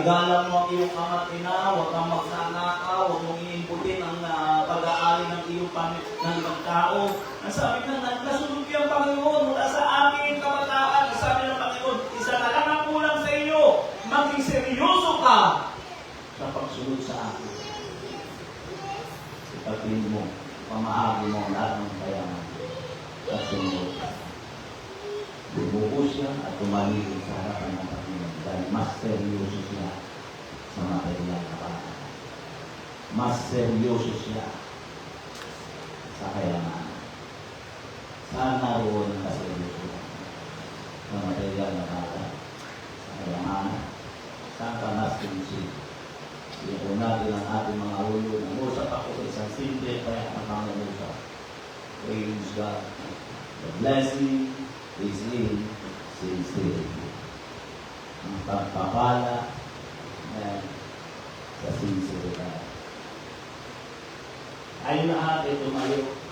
C: igalang mo ang iyong ama't ina, huwag kang magsangaka, huwag mong iimputin ang pag-aali ng iyong ng ibang tao. Ang sabi na, nasunod niya ang Panginoon mula sa aking kabataan. Ang sabi ng Panginoon, isa na lang ang kulang sa iyo, maging seryoso ka sa pagsunod sa akin. Ipagpilin mo, pamahagi mo ang lahat ng kayaman at sunod. Bumuko siya at tumaligid sa harapan ng Panginoon dahil mas seryoso siya sa material na bagay. Mas seryoso siya sa kayamanan. Saan naroon ang kaseryoso sa material na bagay? Sa kayamanan. Saan ka mas sinisip? Iyon natin ang ating mga ulo. Nangusap ako sa isang simple kaya ang pangangusap. Praise God. The blessing is in sincerity. Ang pagpapala sa sinceridad. Ayun na atin tumayo.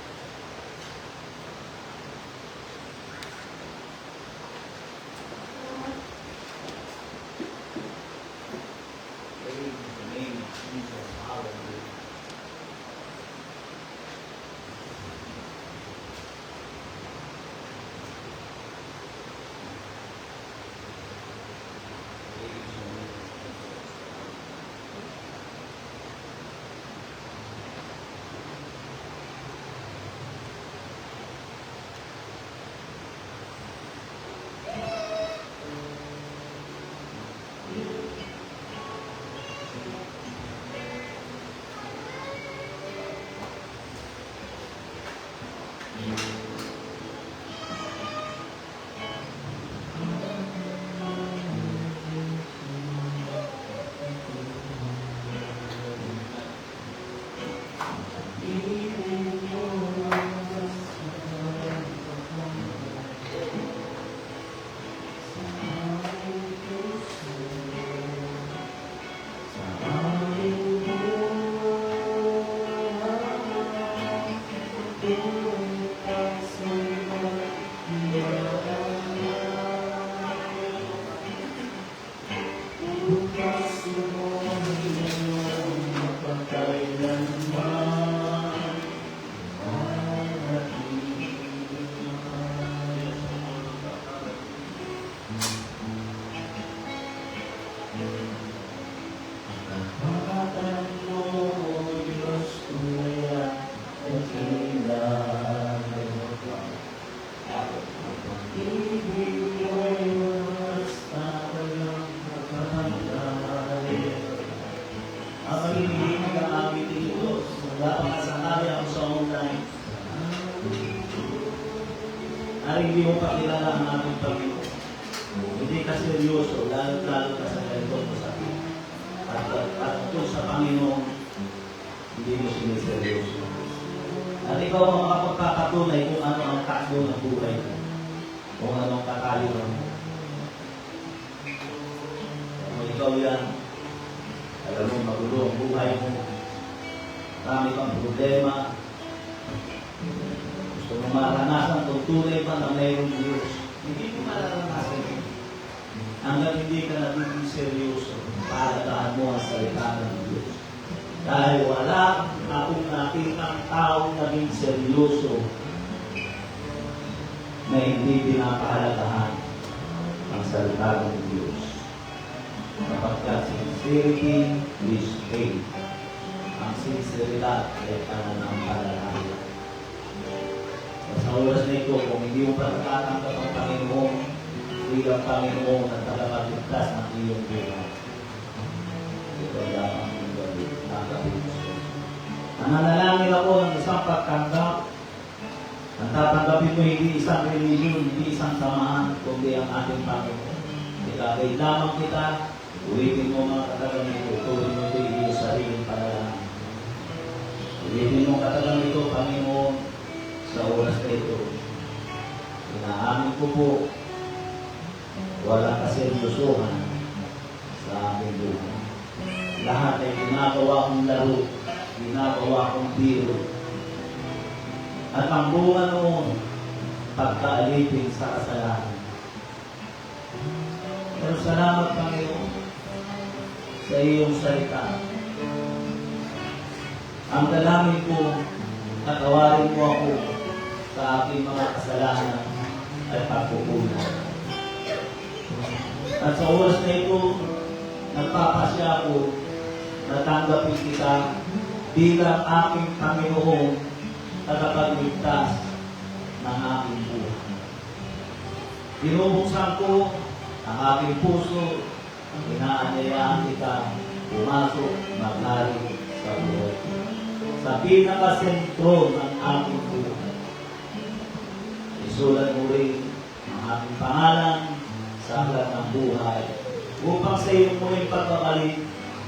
C: Hindi mo pa kilala ang ating Panginoon. Hindi ka seryoso, lalo ka sa ganito mo sa akin. At kung sa Panginoon, hindi mo siniseryoso. At ikaw ang makapagpapatunay kung ano ang takbo ng buhay mo. Kung ano ang kakaliwan mo. Kung ikaw yan, alam mo magulo ang buhay mo. Marami kang problema. Gusto mo maranasan kung tunay pa na mayroong Diyos, hindi mo maranasan yun. Hanggang hindi ka nagiging seryoso, paalagaan mo ang salita ng Diyos. Dahil wala akong nakitang taong naging seryoso na hindi pinapahalagahan ang salita ng Diyos. Kapagka sincerity is faith. Ang sinceridad ay pananampalataya. Sa oras na ito, kung hindi mo pa natatanggap ang Panginoon, bilang Panginoon at tagapagligtas ng iyong buhay. Ito ang dapat mong gawin. Nananalangin ako ng isang pagtanggap. Ang tatanggapin mo hindi isang religion, hindi isang samahan, kundi ang ating Panginoon. Ikagay lamang kita, ulitin mo mga katagang ito, tuloy mo ito iyong sariling panalangin. Ulitin mo katagang ito, Panginoon, sa oras na ito. Inaamin ko po, walang kaseryosohan sa aking buhay. Lahat ay ginagawa kong laro, ginagawa kong biro. At ang bunga noon, pagkaalipin sa kasalanan. Pero salamat, Panginoon, sa iyong salita. Ang dalangin ko, natawarin mo ako sa aking mga kasalanan at pagkukulang. At sa oras na ito, nagpapasya ako na tanggapin kita bilang aking Panginoon at tagapagligtas ng aking buhay. Binubuksan ko ang aking puso, inaanyayaan kita pumasok, maghari sa buhay. Sa pinakasentro ng aking buhay. Isulat mo rin ang aking pangalan sa aklat ng buhay upang sa iyong muling pagbabalik,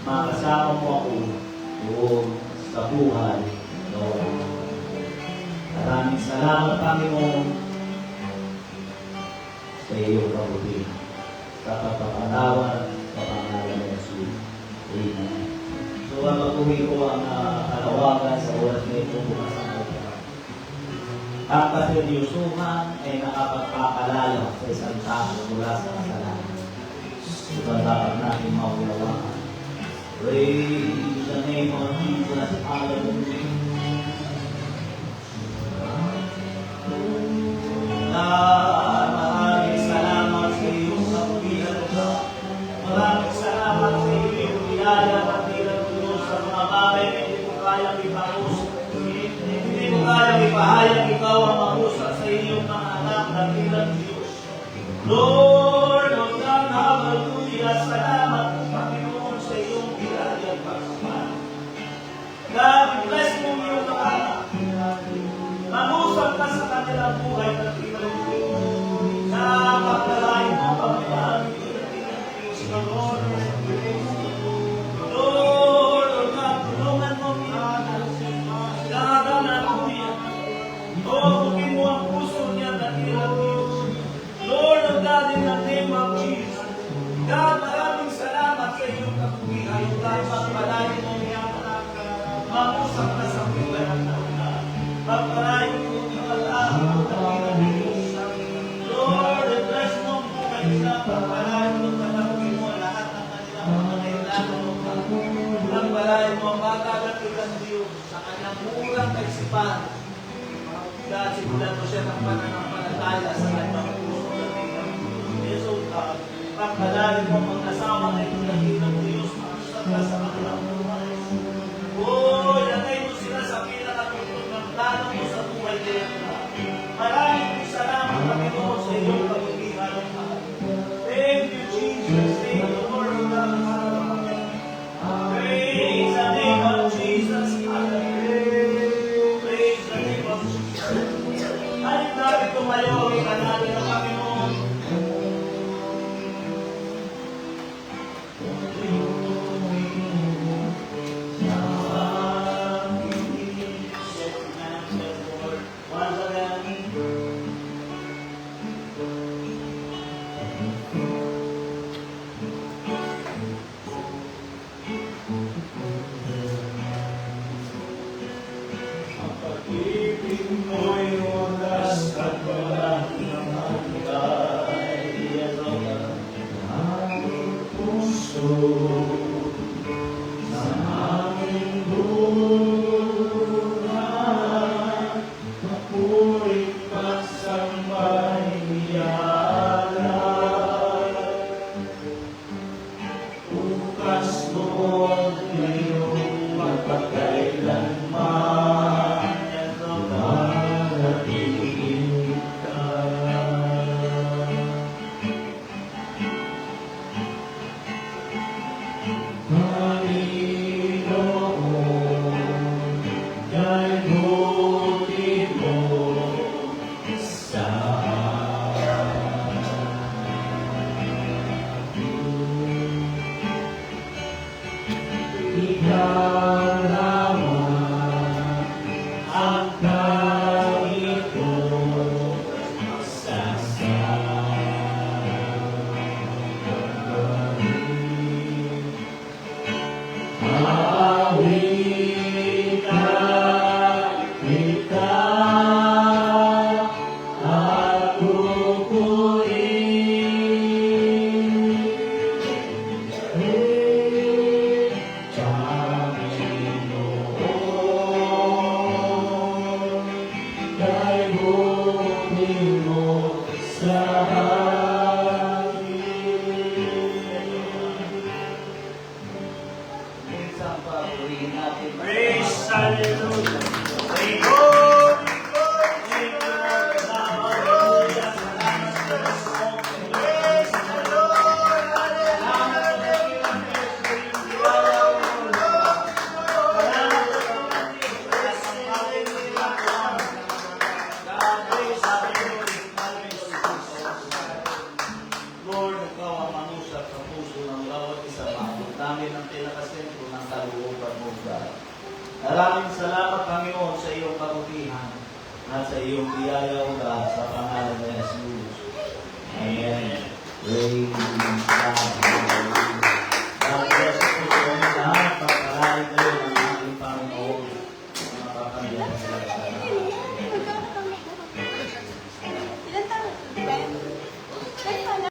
C: makasama mo ako doon sa buhay noon. Maraming salamat, Panginoon, sa iyong kabutihan, sa pagpapalawan, sa pangalan ng Jesus. Amen. So, ang pag-uwi ko ang kalawagan sa oras na ito bukas ang oras. Ang kaseryosuhan ay nakapagpapalala sa isang tao mula sa kasalanan. Ito dapat natin maunawaan. Praise the name of Jesus. Hallelujah. Maraming salamat sa iyong kapulihan ko. Maraming salamat sa iyong biyaya at tira ko sa mga bagay na hindi ko kayang ipaus. Hindi ko kayang ipahayag ikaw ang mahusap sa iyong mga anak na tira Diyos. Lord of God, hallelujah, salamat Panginoon sa iyong biyaya at pagmamahal. God, bless mo iyong mga anak. Mangusap ka sa kanilang buhay na tinatawag. Nakakapalain mo pagmamahal sa Lord. Lord, O God, tulungan mo niya. Gaganan mo niya. O, bugin mo ang puso niya na tinatawag. Lord, O God, in the name of Jesus. God, maraming salamat sa iyong kapugihan. God, pagpalain mo niya. Mangusap ka sa buhay ng tao. Pagpalain mo mga tao ng kanilang Diyos. Lord, bless mo ang buhay nila. Pagpalain mo tanawin mo lahat ng kanilang mga kailangan. Pagpalain mo ang magagatilang Diyos sa kanyang murang kaisipan. Dahil simulan mo siya ng pananampalataya sa kanyang puso ng kanilang Diyos. Pagpalain mo ang kasama ng kanilang Diyos. Sa kanilang buhay. Oh, ilagay mo sila sa pinakatutog ng plano mo sa buhay nila. Maraming salamat, Panginoon, sa iyong kabukihan. Thank you, Jesus. Thank you, Lord. Praise the name of Jesus. Praise the name of Jesus. Halip natin tumayo, ikan natin ang Panginoon. namin ang pinakasentro ng kalooban mo, God. Maraming salamat, Panginoon, sa iyong kabutihan at sa iyong biyaya, O God, sa pangalan ni Jesus. Amen. Praise God.